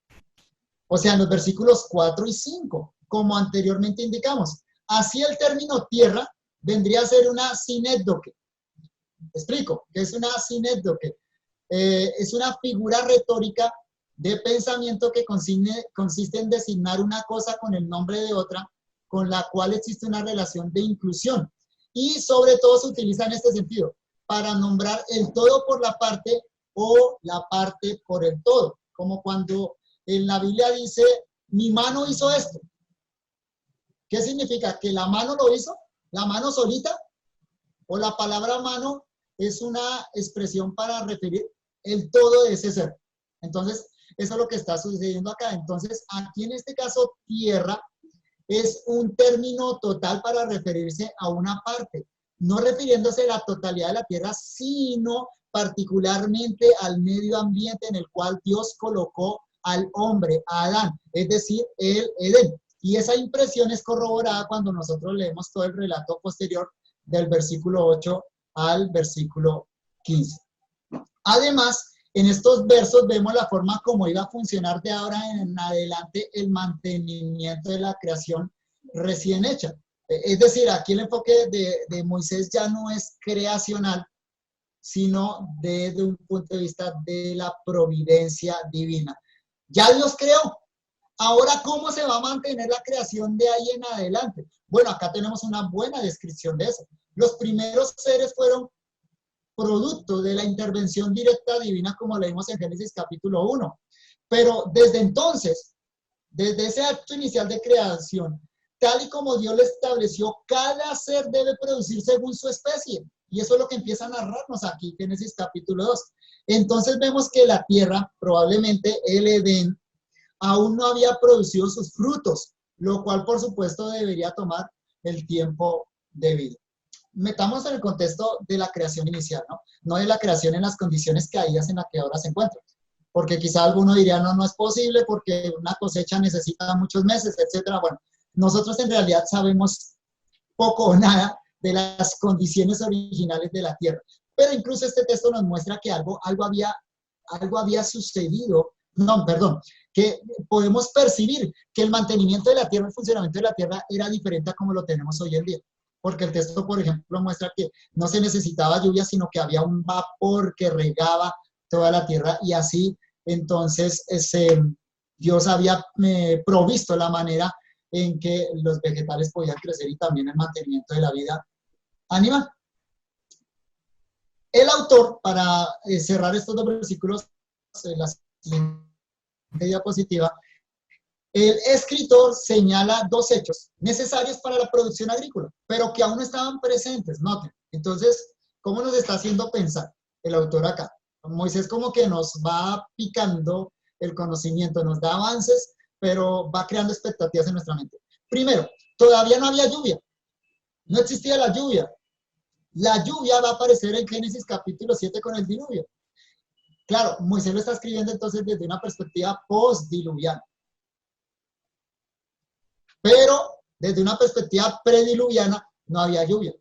O sea, en los versículos 4 y 5, como anteriormente indicamos. Así el término tierra vendría a ser una sinécdoque. Explico, ¿qué es una sinécdoque? Es una figura retórica de pensamiento que consiste en designar una cosa con el nombre de otra, con la cual existe una relación de inclusión. Y sobre todo se utiliza en este sentido, para nombrar el todo por la parte o la parte por el todo. Como cuando en la Biblia dice, mi mano hizo esto. ¿Qué significa? ¿Que la mano lo hizo? ¿La mano solita? ¿O la palabra mano es una expresión para referir el todo de ese ser? Entonces, eso es lo que está sucediendo acá. Entonces, aquí en este caso, tierra es un término total para referirse a una parte, no refiriéndose a la totalidad de la tierra, sino particularmente al medio ambiente en el cual Dios colocó al hombre, a Adán, es decir, el Edén. Y esa impresión es corroborada cuando nosotros leemos todo el relato posterior del versículo 8 al versículo 15. Además, en estos versos vemos la forma como iba a funcionar de ahora en adelante el mantenimiento de la creación recién hecha. Es decir, aquí el enfoque de Moisés ya no es creacional, sino desde un punto de vista de la providencia divina. Ya Dios creó. Ahora, ¿cómo se va a mantener la creación de ahí en adelante? Bueno, acá tenemos una buena descripción de eso. Los primeros seres fueron producto de la intervención directa divina, como leímos en Génesis capítulo 1. Pero desde entonces, desde ese acto inicial de creación, tal y como Dios lo estableció, cada ser debe producir según su especie. Y eso es lo que empieza a narrarnos aquí, Génesis capítulo 2. Entonces vemos que la tierra, probablemente el Edén, aún no había producido sus frutos, lo cual por supuesto debería tomar el tiempo debido. Metamos en el contexto de la creación inicial, ¿no? No de la creación en las condiciones caídas en las que ahora se encuentra. Porque quizá alguno diría, no, no es posible porque una cosecha necesita muchos meses, etcétera. Bueno, nosotros en realidad sabemos poco o nada de las condiciones originales de la tierra. Pero incluso este texto nos muestra que algo había sucedido, no, perdón, que podemos percibir que el mantenimiento de la tierra, el funcionamiento de la tierra era diferente a como lo tenemos hoy en día. Porque el texto, por ejemplo, muestra que no se necesitaba lluvia, sino que había un vapor que regaba toda la tierra y así, entonces, Dios había provisto la manera en que los vegetales podían crecer y también el mantenimiento de la vida animal. El autor, para cerrar estos dos versículos, la siguiente diapositiva, el escritor señala dos hechos necesarios para la producción agrícola, pero que aún no estaban presentes, noten. Entonces, ¿cómo nos está haciendo pensar el autor acá? Moisés como que nos va picando el conocimiento, nos da avances, pero va creando expectativas en nuestra mente. Primero, todavía no había lluvia, no existía la lluvia. La lluvia va a aparecer en Génesis capítulo 7 con el diluvio. Claro, Moisés lo está escribiendo entonces desde una perspectiva post-diluviana. Pero desde una perspectiva prediluviana no había lluvia.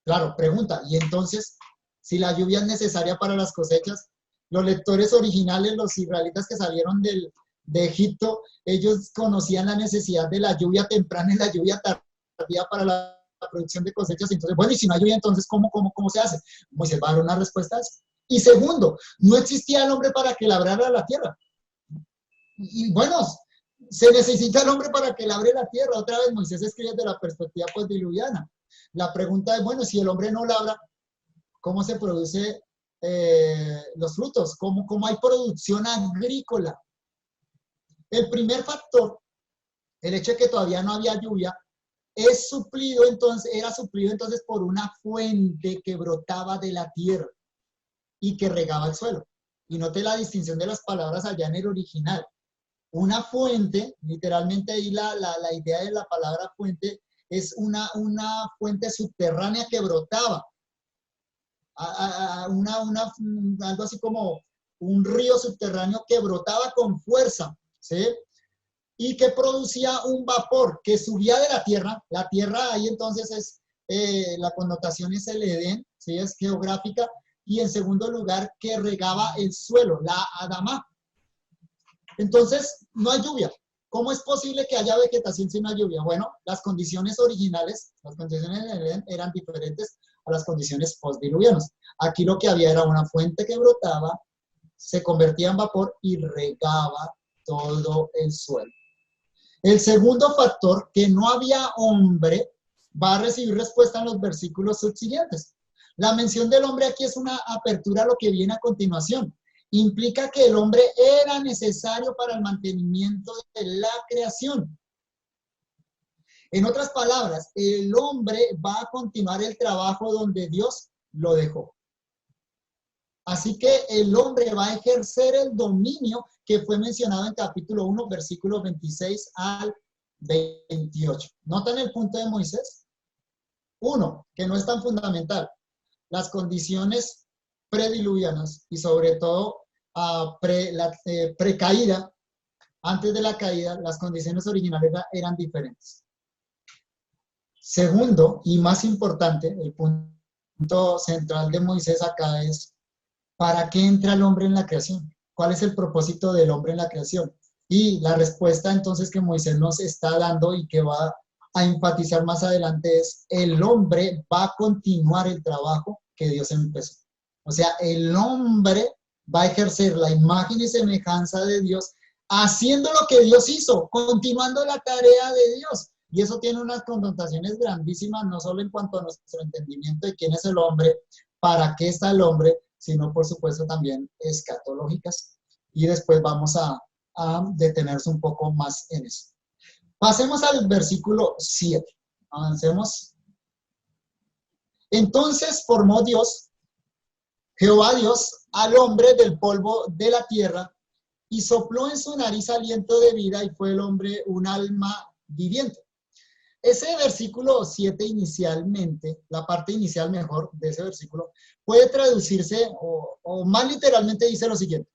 Claro, pregunta, ¿y entonces si la lluvia es necesaria para las cosechas? Los lectores originales, los israelitas que salieron de Egipto, ellos conocían la necesidad de la lluvia temprana y la lluvia tardía para la producción de cosechas. Entonces, bueno, y si no hay lluvia, entonces, ¿cómo se hace? Moisés va a dar una respuesta a eso. Y segundo, no existía el hombre para que labrara la tierra. Y bueno, se necesita el hombre para que labre la tierra. Otra vez Moisés escribe desde la perspectiva postdiluviana. La pregunta es, bueno, si el hombre no labra, ¿cómo se produce los frutos? ¿Cómo hay producción agrícola? El primer factor, el hecho de que todavía no había lluvia, era suplido entonces por una fuente que brotaba de la tierra y que regaba el suelo. Y note la distinción de las palabras allá en el original. Una fuente, literalmente ahí la idea de la palabra fuente es una fuente subterránea que brotaba. Algo así como un río subterráneo que brotaba con fuerza, ¿sí? Y que producía un vapor que subía de la tierra. La tierra ahí entonces es, la connotación es el Edén, ¿sí? Es geográfica. Y en segundo lugar, que regaba el suelo, la Adamá. Entonces, no hay lluvia. ¿Cómo es posible que haya vegetación sin la lluvia? Bueno, las condiciones originales, las condiciones en el Edén eran diferentes a las condiciones postdiluvianas. Aquí lo que había era una fuente que brotaba, se convertía en vapor y regaba todo el suelo. El segundo factor, que no había hombre, va a recibir respuesta en los versículos subsiguientes. La mención del hombre aquí es una apertura a lo que viene a continuación. Implica que el hombre era necesario para el mantenimiento de la creación. En otras palabras, el hombre va a continuar el trabajo donde Dios lo dejó. Así que el hombre va a ejercer el dominio que fue mencionado en capítulo 1, versículos 26 al 28. ¿Notan el punto de Moisés? Uno, que no es tan fundamental. Las condiciones prediluvianas y sobre todo precaída, antes de la caída, las condiciones originales eran diferentes. Segundo, y más importante, el punto central de Moisés acá es, ¿para qué entra el hombre en la creación? ¿Cuál es el propósito del hombre en la creación? Y la respuesta entonces que Moisés nos está dando y que va a enfatizar más adelante es, el hombre va a continuar el trabajo que Dios empezó. O sea, el hombre va a ejercer la imagen y semejanza de Dios, haciendo lo que Dios hizo, continuando la tarea de Dios. Y eso tiene unas connotaciones grandísimas, no solo en cuanto a nuestro entendimiento de quién es el hombre, para qué está el hombre, sino por supuesto también escatológicas. Y después vamos a detenerse un poco más en eso. Pasemos al versículo 7. Avancemos. Entonces formó Dios, Jehová Dios, al hombre del polvo de la tierra y sopló en su nariz aliento de vida y fue el hombre un alma viviente. Ese versículo 7 inicialmente, la parte inicial mejor de ese versículo, puede traducirse o más literalmente dice lo siguiente.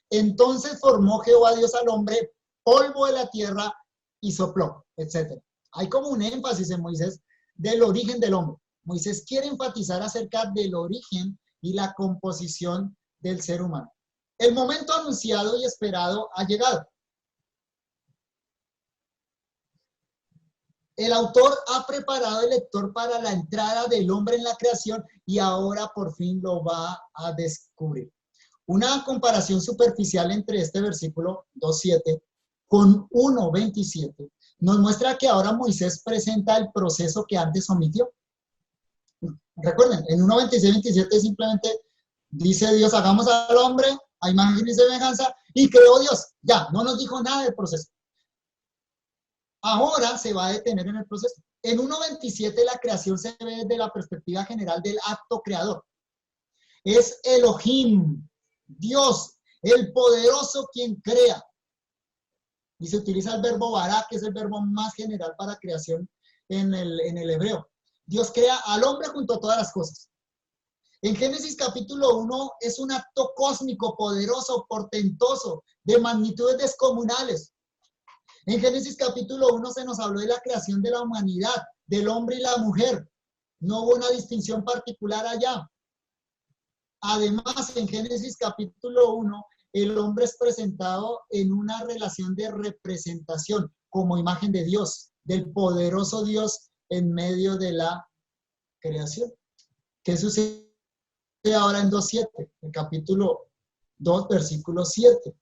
Entonces formó Jehová Dios al hombre polvo de la tierra y sopló, etc. Hay como un énfasis en Moisés del origen del hombre. Moisés quiere enfatizar acerca del origen y la composición del ser humano. El momento anunciado y esperado ha llegado. El autor ha preparado el lector para la entrada del hombre en la creación y ahora por fin lo va a descubrir. Una comparación superficial entre este versículo 2.7 con 1.27 nos muestra que ahora Moisés presenta el proceso que antes omitió. Recuerden, en 1.26-27 simplemente dice Dios, hagamos al hombre a imagen y semejanza y creó Dios. Ya, no nos dijo nada del proceso. Ahora se va a detener en el proceso. En 1.27 la creación se ve desde la perspectiva general del acto creador. Es Elohim, Dios, el poderoso quien crea. Y se utiliza el verbo bará, que es el verbo más general para creación en el hebreo. Dios crea al hombre junto a todas las cosas. En Génesis capítulo 1 es un acto cósmico, poderoso, portentoso, de magnitudes descomunales. En Génesis capítulo 1 se nos habló de la creación de la humanidad, del hombre y la mujer. No hubo una distinción particular allá. Además, en Génesis capítulo 1, el hombre es presentado en una relación de representación como imagen de Dios, del poderoso Dios en medio de la creación. ¿Qué sucede ahora en 2.7? El capítulo 2, versículo 7.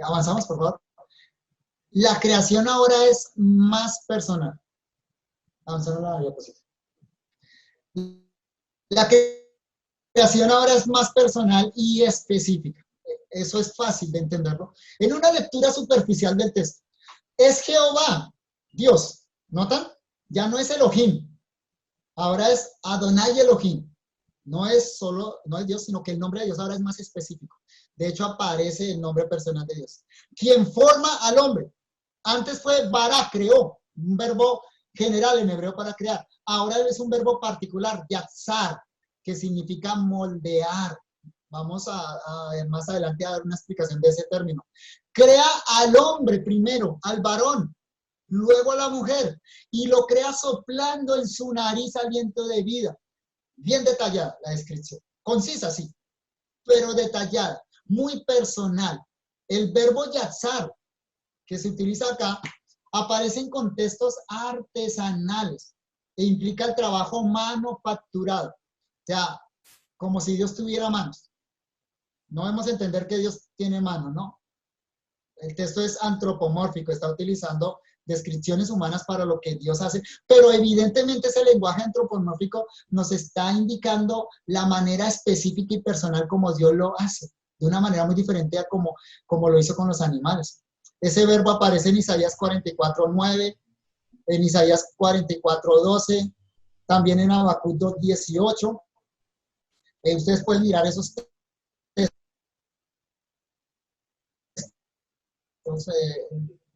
Avanzamos, por favor. La creación ahora es más personal. Avanzando la diapositiva. La creación ahora es más personal y específica. Eso es fácil de entenderlo. En una lectura superficial del texto, es Jehová, Dios. ¿Notan? Ya no es Elohim. Ahora es Adonai Elohim. No es Dios, sino que el nombre de Dios ahora es más específico. De hecho, aparece el nombre personal de Dios. Quien forma al hombre. Antes fue bara, creó, un verbo general en hebreo para crear. Ahora es un verbo particular, yatzar, que significa moldear. Vamos a más adelante a dar una explicación de ese término. Crea al hombre primero, al varón, luego a la mujer, y lo crea soplando en su nariz aliento de vida. Bien detallada la descripción, concisa sí, pero detallada, muy personal. El verbo yatzar, que se utiliza acá aparece en contextos artesanales e implica el trabajo manufacturado. O sea, como si Dios tuviera manos. No debemos entender que Dios tiene manos, ¿no? El texto es antropomórfico, está utilizando descripciones humanas para lo que Dios hace, pero evidentemente ese lenguaje antropomórfico nos está indicando la manera específica y personal como Dios lo hace, de una manera muy diferente a como lo hizo con los animales. Ese verbo aparece en Isaías 44:9, en Isaías 44:12, también en Habacuc 2:18. Ustedes pueden mirar esos textos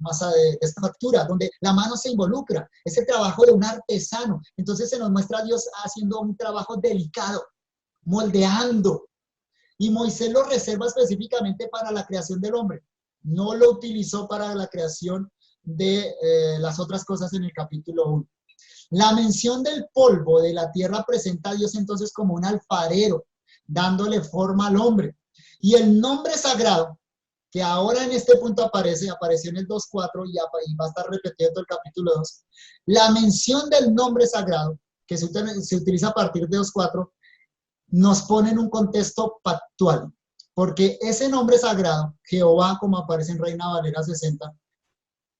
más de esta factura, donde la mano se involucra, es el trabajo de un artesano. Entonces se nos muestra a Dios haciendo un trabajo delicado, moldeando. Y Moisés lo reserva específicamente para la creación del hombre. No lo utilizó para la creación de las otras cosas en el capítulo 1. La mención del polvo de la tierra presenta a Dios entonces como un alfarero, dándole forma al hombre. Y el nombre sagrado, que ahora en este punto apareció en el 2:4 y va a estar repitiendo el capítulo 2, la mención del nombre sagrado, que se utiliza a partir de 2:4, nos pone en un contexto pactual, porque ese nombre sagrado, Jehová, como aparece en Reina Valera 60,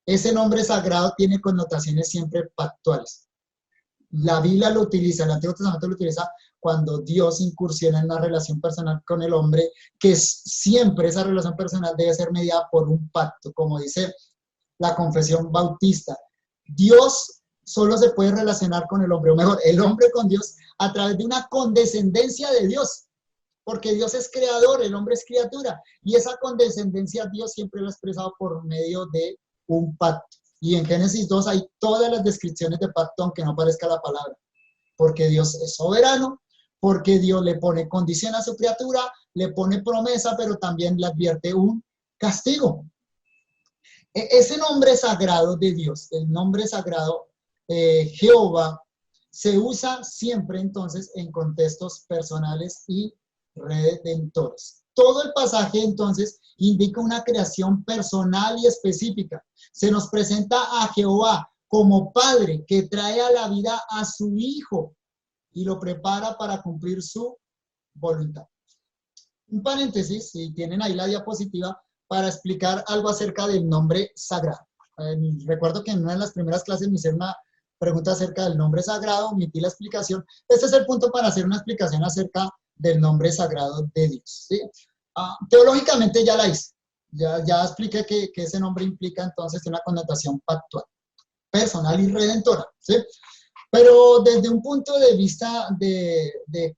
ese nombre sagrado tiene connotaciones siempre pactuales. La Biblia lo utiliza, el Antiguo Testamento lo utiliza cuando Dios incursiona en una relación personal con el hombre, que siempre esa relación personal debe ser mediada por un pacto, como dice la confesión bautista. Dios solo se puede relacionar con el hombre, o mejor, el hombre con Dios, a través de una condescendencia de Dios, porque Dios es creador, el hombre es criatura, y esa condescendencia Dios siempre lo ha expresado por medio de un pacto. Y en Génesis 2 hay todas las descripciones de pacto, aunque no aparezca la palabra, porque Dios es soberano, porque Dios le pone condición a su criatura, le pone promesa, pero también le advierte un castigo. Ese nombre sagrado de Dios, el nombre sagrado Jehová, se usa siempre entonces en contextos personales y redentores. Todo el pasaje entonces indica una creación personal y específica. Se nos presenta a Jehová como padre que trae a la vida a su hijo y lo prepara para cumplir su voluntad. Un paréntesis, si tienen ahí la diapositiva, para explicar algo acerca del nombre sagrado. Recuerdo que en una de las primeras clases me hicieron una pregunta acerca del nombre sagrado, omití la explicación. Este es el punto para hacer una explicación acerca del nombre sagrado de Dios, ¿sí? Teológicamente ya la hice, ya expliqué que ese nombre implica entonces una connotación pactual, personal y redentora, ¿sí? Pero desde un punto de vista de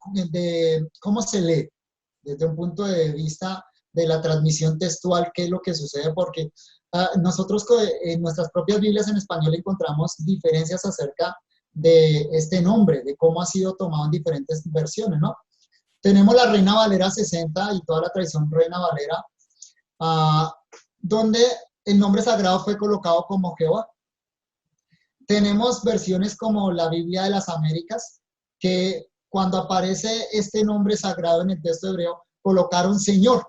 cómo se lee, desde un punto de vista de la transmisión textual, qué es lo que sucede, porque nosotros en nuestras propias Biblias en español encontramos diferencias acerca de este nombre, de cómo ha sido tomado en diferentes versiones, ¿no? Tenemos la Reina Valera 60 y toda la tradición Reina Valera, donde el nombre sagrado fue colocado como Jehová. Tenemos versiones como la Biblia de las Américas, que cuando aparece este nombre sagrado en el texto hebreo, colocaron Señor.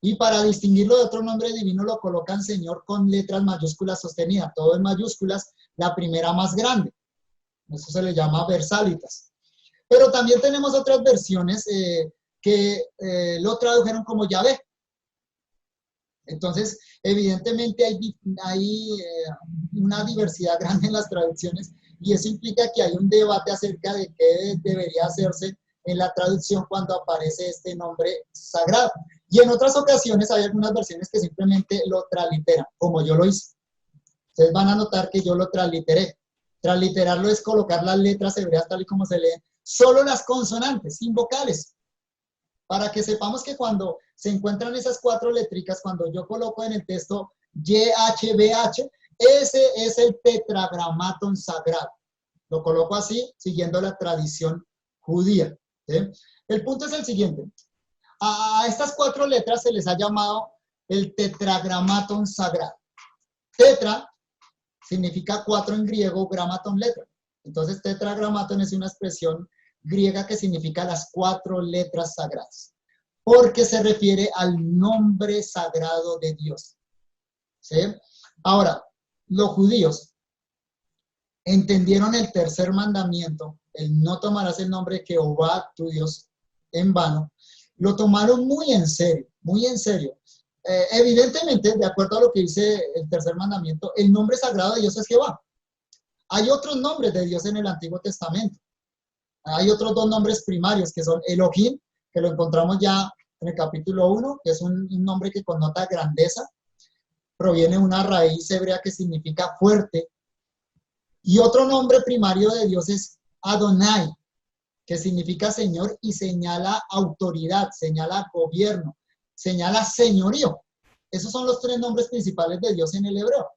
Y para distinguirlo de otro nombre divino lo colocan Señor con letras mayúsculas sostenidas, todo en mayúsculas, la primera más grande. Eso se le llama versalitas. Pero también tenemos otras versiones que lo tradujeron como Yahvé. Entonces, evidentemente hay una diversidad grande en las traducciones y eso implica que hay un debate acerca de qué debería hacerse en la traducción cuando aparece este nombre sagrado. Y en otras ocasiones hay algunas versiones que simplemente lo transliteran, como yo lo hice. Ustedes van a notar que yo lo transliteré. Transliterarlo es colocar las letras hebreas tal y como se leen, solo las consonantes, sin vocales, para que sepamos que cuando se encuentran esas cuatro letricas, cuando yo coloco en el texto YHWH, ese es el tetragramaton sagrado. Lo coloco así, siguiendo la tradición judía, ¿sí? El punto es el siguiente. A estas cuatro letras se les ha llamado el tetragramaton sagrado. Tetra significa cuatro en griego, gramaton letra. Entonces, tetragramaton es una expresión griega que significa las cuatro letras sagradas, porque se refiere al nombre sagrado de Dios. ¿sí? Ahora, los judíos entendieron el tercer mandamiento, el no tomarás el nombre de Jehová tu Dios en vano, lo tomaron muy en serio, muy en serio. Evidentemente, de acuerdo a lo que dice el tercer mandamiento, el nombre sagrado de Dios es Jehová. Hay otros nombres de Dios en el Antiguo Testamento. Hay otros dos nombres primarios que son Elohim, que lo encontramos ya en el capítulo 1, que es un nombre que connota grandeza, proviene de una raíz hebrea que significa fuerte. Y otro nombre primario de Dios es Adonai, que significa Señor y señala autoridad, señala gobierno, señala señorío. Esos son los tres nombres principales de Dios en el hebreo.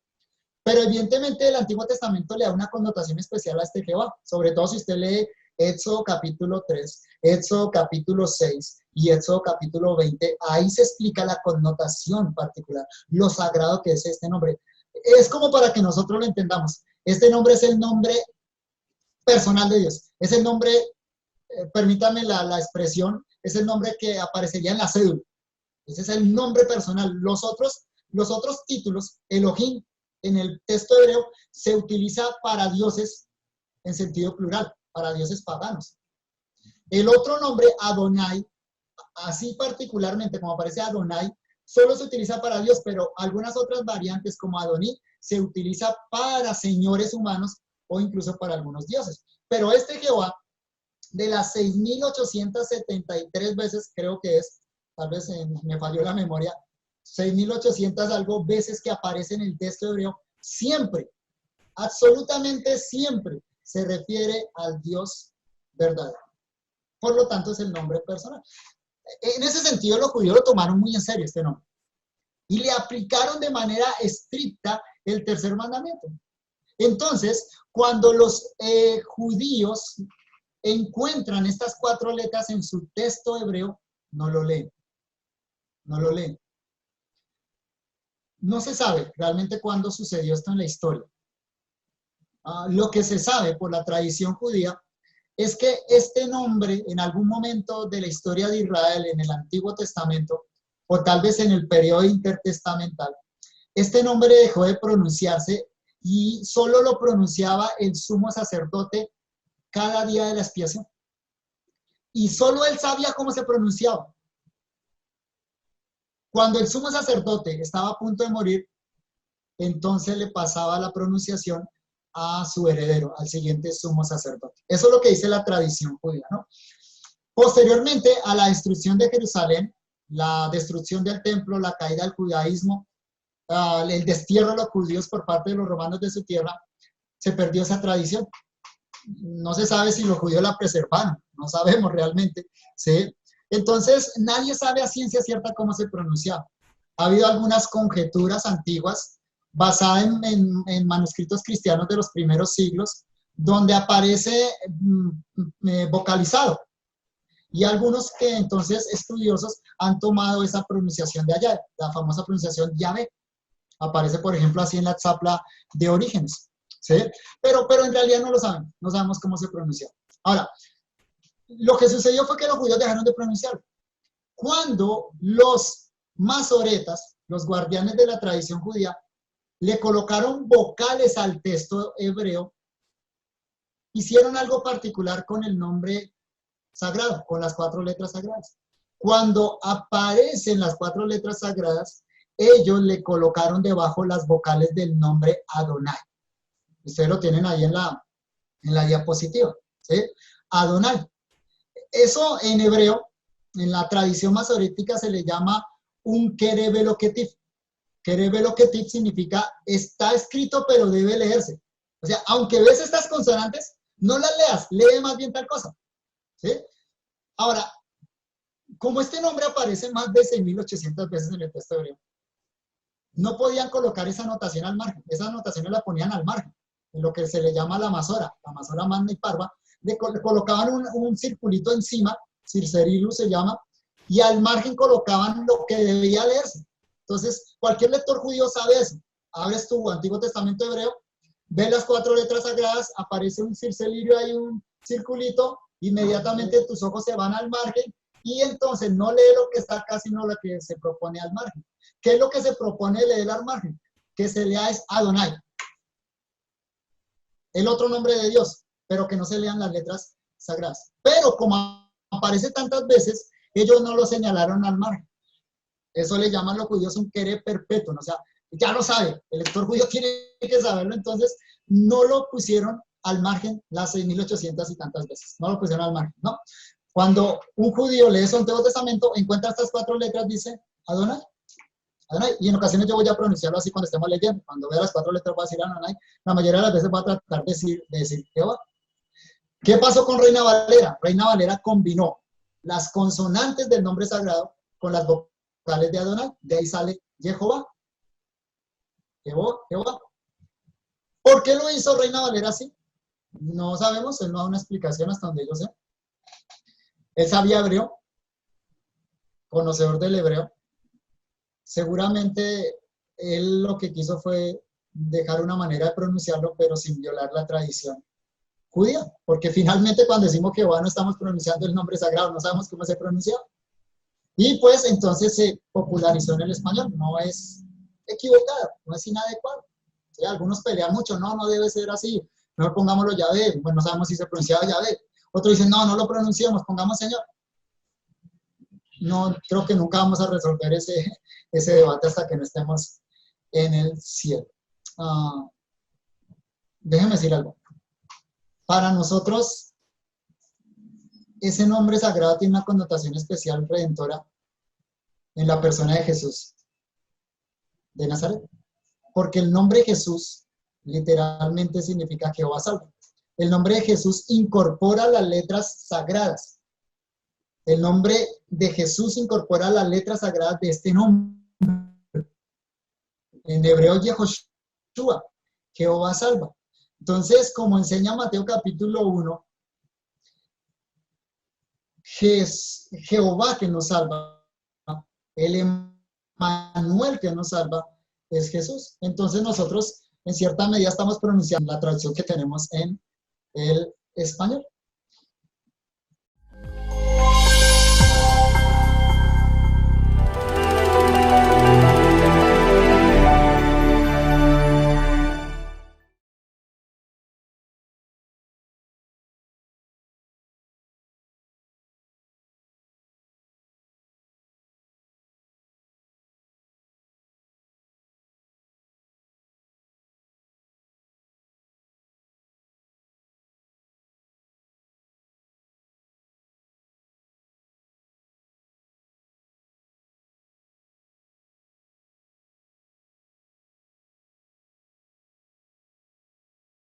Pero evidentemente el Antiguo Testamento le da una connotación especial a este Jehová, sobre todo si usted lee Éxodo capítulo 3, Éxodo capítulo 6 y Éxodo capítulo 20, ahí se explica la connotación particular, lo sagrado que es este nombre. Es como para que nosotros lo entendamos. Este nombre es el nombre personal de Dios, es el nombre, permítame la expresión, es el nombre que aparecería en la cédula. Ese es el nombre personal. Los otros títulos, Elohim, en el texto hebreo, se utiliza para dioses en sentido plural, para dioses paganos. El otro nombre, Adonai, así particularmente como aparece Adonai, solo se utiliza para Dios, pero algunas otras variantes como Adoní se utiliza para señores humanos o incluso para algunos dioses. Pero este Jehová, de las 6.873 veces, creo que es, tal vez me falló la memoria, 6.800 algo veces que aparece en el texto hebreo, siempre, absolutamente siempre, se refiere al Dios verdadero. Por lo tanto, es el nombre personal. En ese sentido, los judíos lo tomaron muy en serio este nombre. Y le aplicaron de manera estricta el tercer mandamiento. Entonces, cuando los judíos encuentran estas 4 letras en su texto hebreo, no lo leen. No lo leen. No se sabe realmente cuándo sucedió esto en la historia. Lo que se sabe por la tradición judía es que este nombre en algún momento de la historia de Israel en el Antiguo Testamento, o tal vez en el periodo intertestamental, este nombre dejó de pronunciarse y solo lo pronunciaba el sumo sacerdote cada día de la expiación. Y solo él sabía cómo se pronunciaba. Cuando el sumo sacerdote estaba a punto de morir, entonces le pasaba la pronunciación a su heredero, al siguiente sumo sacerdote. Eso es lo que dice la tradición judía, ¿no? Posteriormente a la destrucción de Jerusalén, la destrucción del templo, la caída del judaísmo, el destierro de los judíos por parte de los romanos de su tierra, se perdió esa tradición. No se sabe si los judíos la preservaron, no sabemos realmente, ¿sí? Entonces, nadie sabe a ciencia cierta cómo se pronunciaba. Ha habido algunas conjeturas antiguas basadas en manuscritos cristianos de los primeros siglos, donde aparece vocalizado. Y algunos que entonces estudiosos han tomado esa pronunciación de allá, la famosa pronunciación Yahvé. Aparece, por ejemplo, así en la tzapla de Orígenes, ¿sí? Pero en realidad no lo saben, no sabemos cómo se pronuncia. Ahora, lo que sucedió fue que los judíos dejaron de pronunciarlo. Cuando los masoretas, los guardianes de la tradición judía, le colocaron vocales al texto hebreo, hicieron algo particular con el nombre sagrado, con las 4 letras sagradas. Cuando aparecen las 4 letras sagradas, ellos le colocaron debajo las vocales del nombre Adonai. Ustedes lo tienen ahí en la diapositiva, ¿sí? Adonai. Eso en hebreo, en la tradición masorética, se le llama un kereb eloketif. Kereb eloketif significa está escrito pero debe leerse. O sea, aunque ves estas consonantes, no las leas, lee más bien tal cosa, ¿sí? Ahora, como este nombre aparece más de 6.800 veces en el texto hebreo, no podían colocar esa anotación al margen. Esas anotaciones la ponían al margen, en lo que se le llama la masora magna y parva. Le colocaban un circulito encima, circerilus se llama, y al margen colocaban lo que debía leerse. Entonces, cualquier lector judío sabe eso. Abres tu Antiguo Testamento hebreo, ves las 4 letras sagradas, aparece un circelillo ahí, un circulito, inmediatamente tus ojos se van al margen y entonces no lee lo que está acá, sino lo que se propone al margen. ¿Qué es lo que se propone leer al margen? que se lea es Adonai, el otro nombre de Dios, pero que no se lean las letras sagradas. Pero como aparece tantas veces, ellos no lo señalaron al margen. Eso le llaman los judíos un querer perpetuo, o sea, ya lo sabe, el lector judío tiene que saberlo, entonces no lo pusieron al margen las 6.800 y tantas veces, no lo pusieron al margen, ¿no? Cuando un judío lee su Antiguo Testamento, encuentra estas 4 letras, dice Adonai, Adonai, y en ocasiones yo voy a pronunciarlo así cuando estemos leyendo, cuando vea las 4 letras voy a decir Adonai, la mayoría de las veces voy a tratar de decir Jehová. ¿Qué pasó con Reina Valera? Reina Valera combinó las consonantes del nombre sagrado con las vocales de Adonai, de ahí sale Jehová. Jehová, Jehová. ¿Por qué lo hizo Reina Valera así? No sabemos, él no da una explicación hasta donde yo sé. Él sabía hebreo, conocedor del hebreo. Seguramente él lo que quiso fue dejar una manera de pronunciarlo, pero sin violar la tradición judía, porque finalmente cuando decimos Jehová no estamos pronunciando el nombre sagrado, no sabemos cómo se pronuncia. Y pues entonces se popularizó en el español, no es equivocado, no es inadecuado. ¿Sí? Algunos pelean mucho, no debe ser así, mejor pongámoslo Yahvé, bueno, no sabemos si se pronunciaba Yahvé. Otros dicen, no lo pronunciamos, pongamos Señor. No, creo que nunca vamos a resolver ese debate hasta que no estemos en el cielo. Déjenme decir algo. Para nosotros, ese nombre sagrado tiene una connotación especial redentora en la persona de Jesús de Nazaret. Porque el nombre Jesús literalmente significa Jehová salva. El nombre de Jesús incorpora las letras sagradas. El nombre de Jesús incorpora las letras sagradas de este nombre. En hebreo, Yehoshua, Jehová salva. Entonces, como enseña Mateo capítulo 1, Jehová que nos salva, el Emmanuel que nos salva, es Jesús. Entonces nosotros, en cierta medida, estamos pronunciando la traducción que tenemos en el español.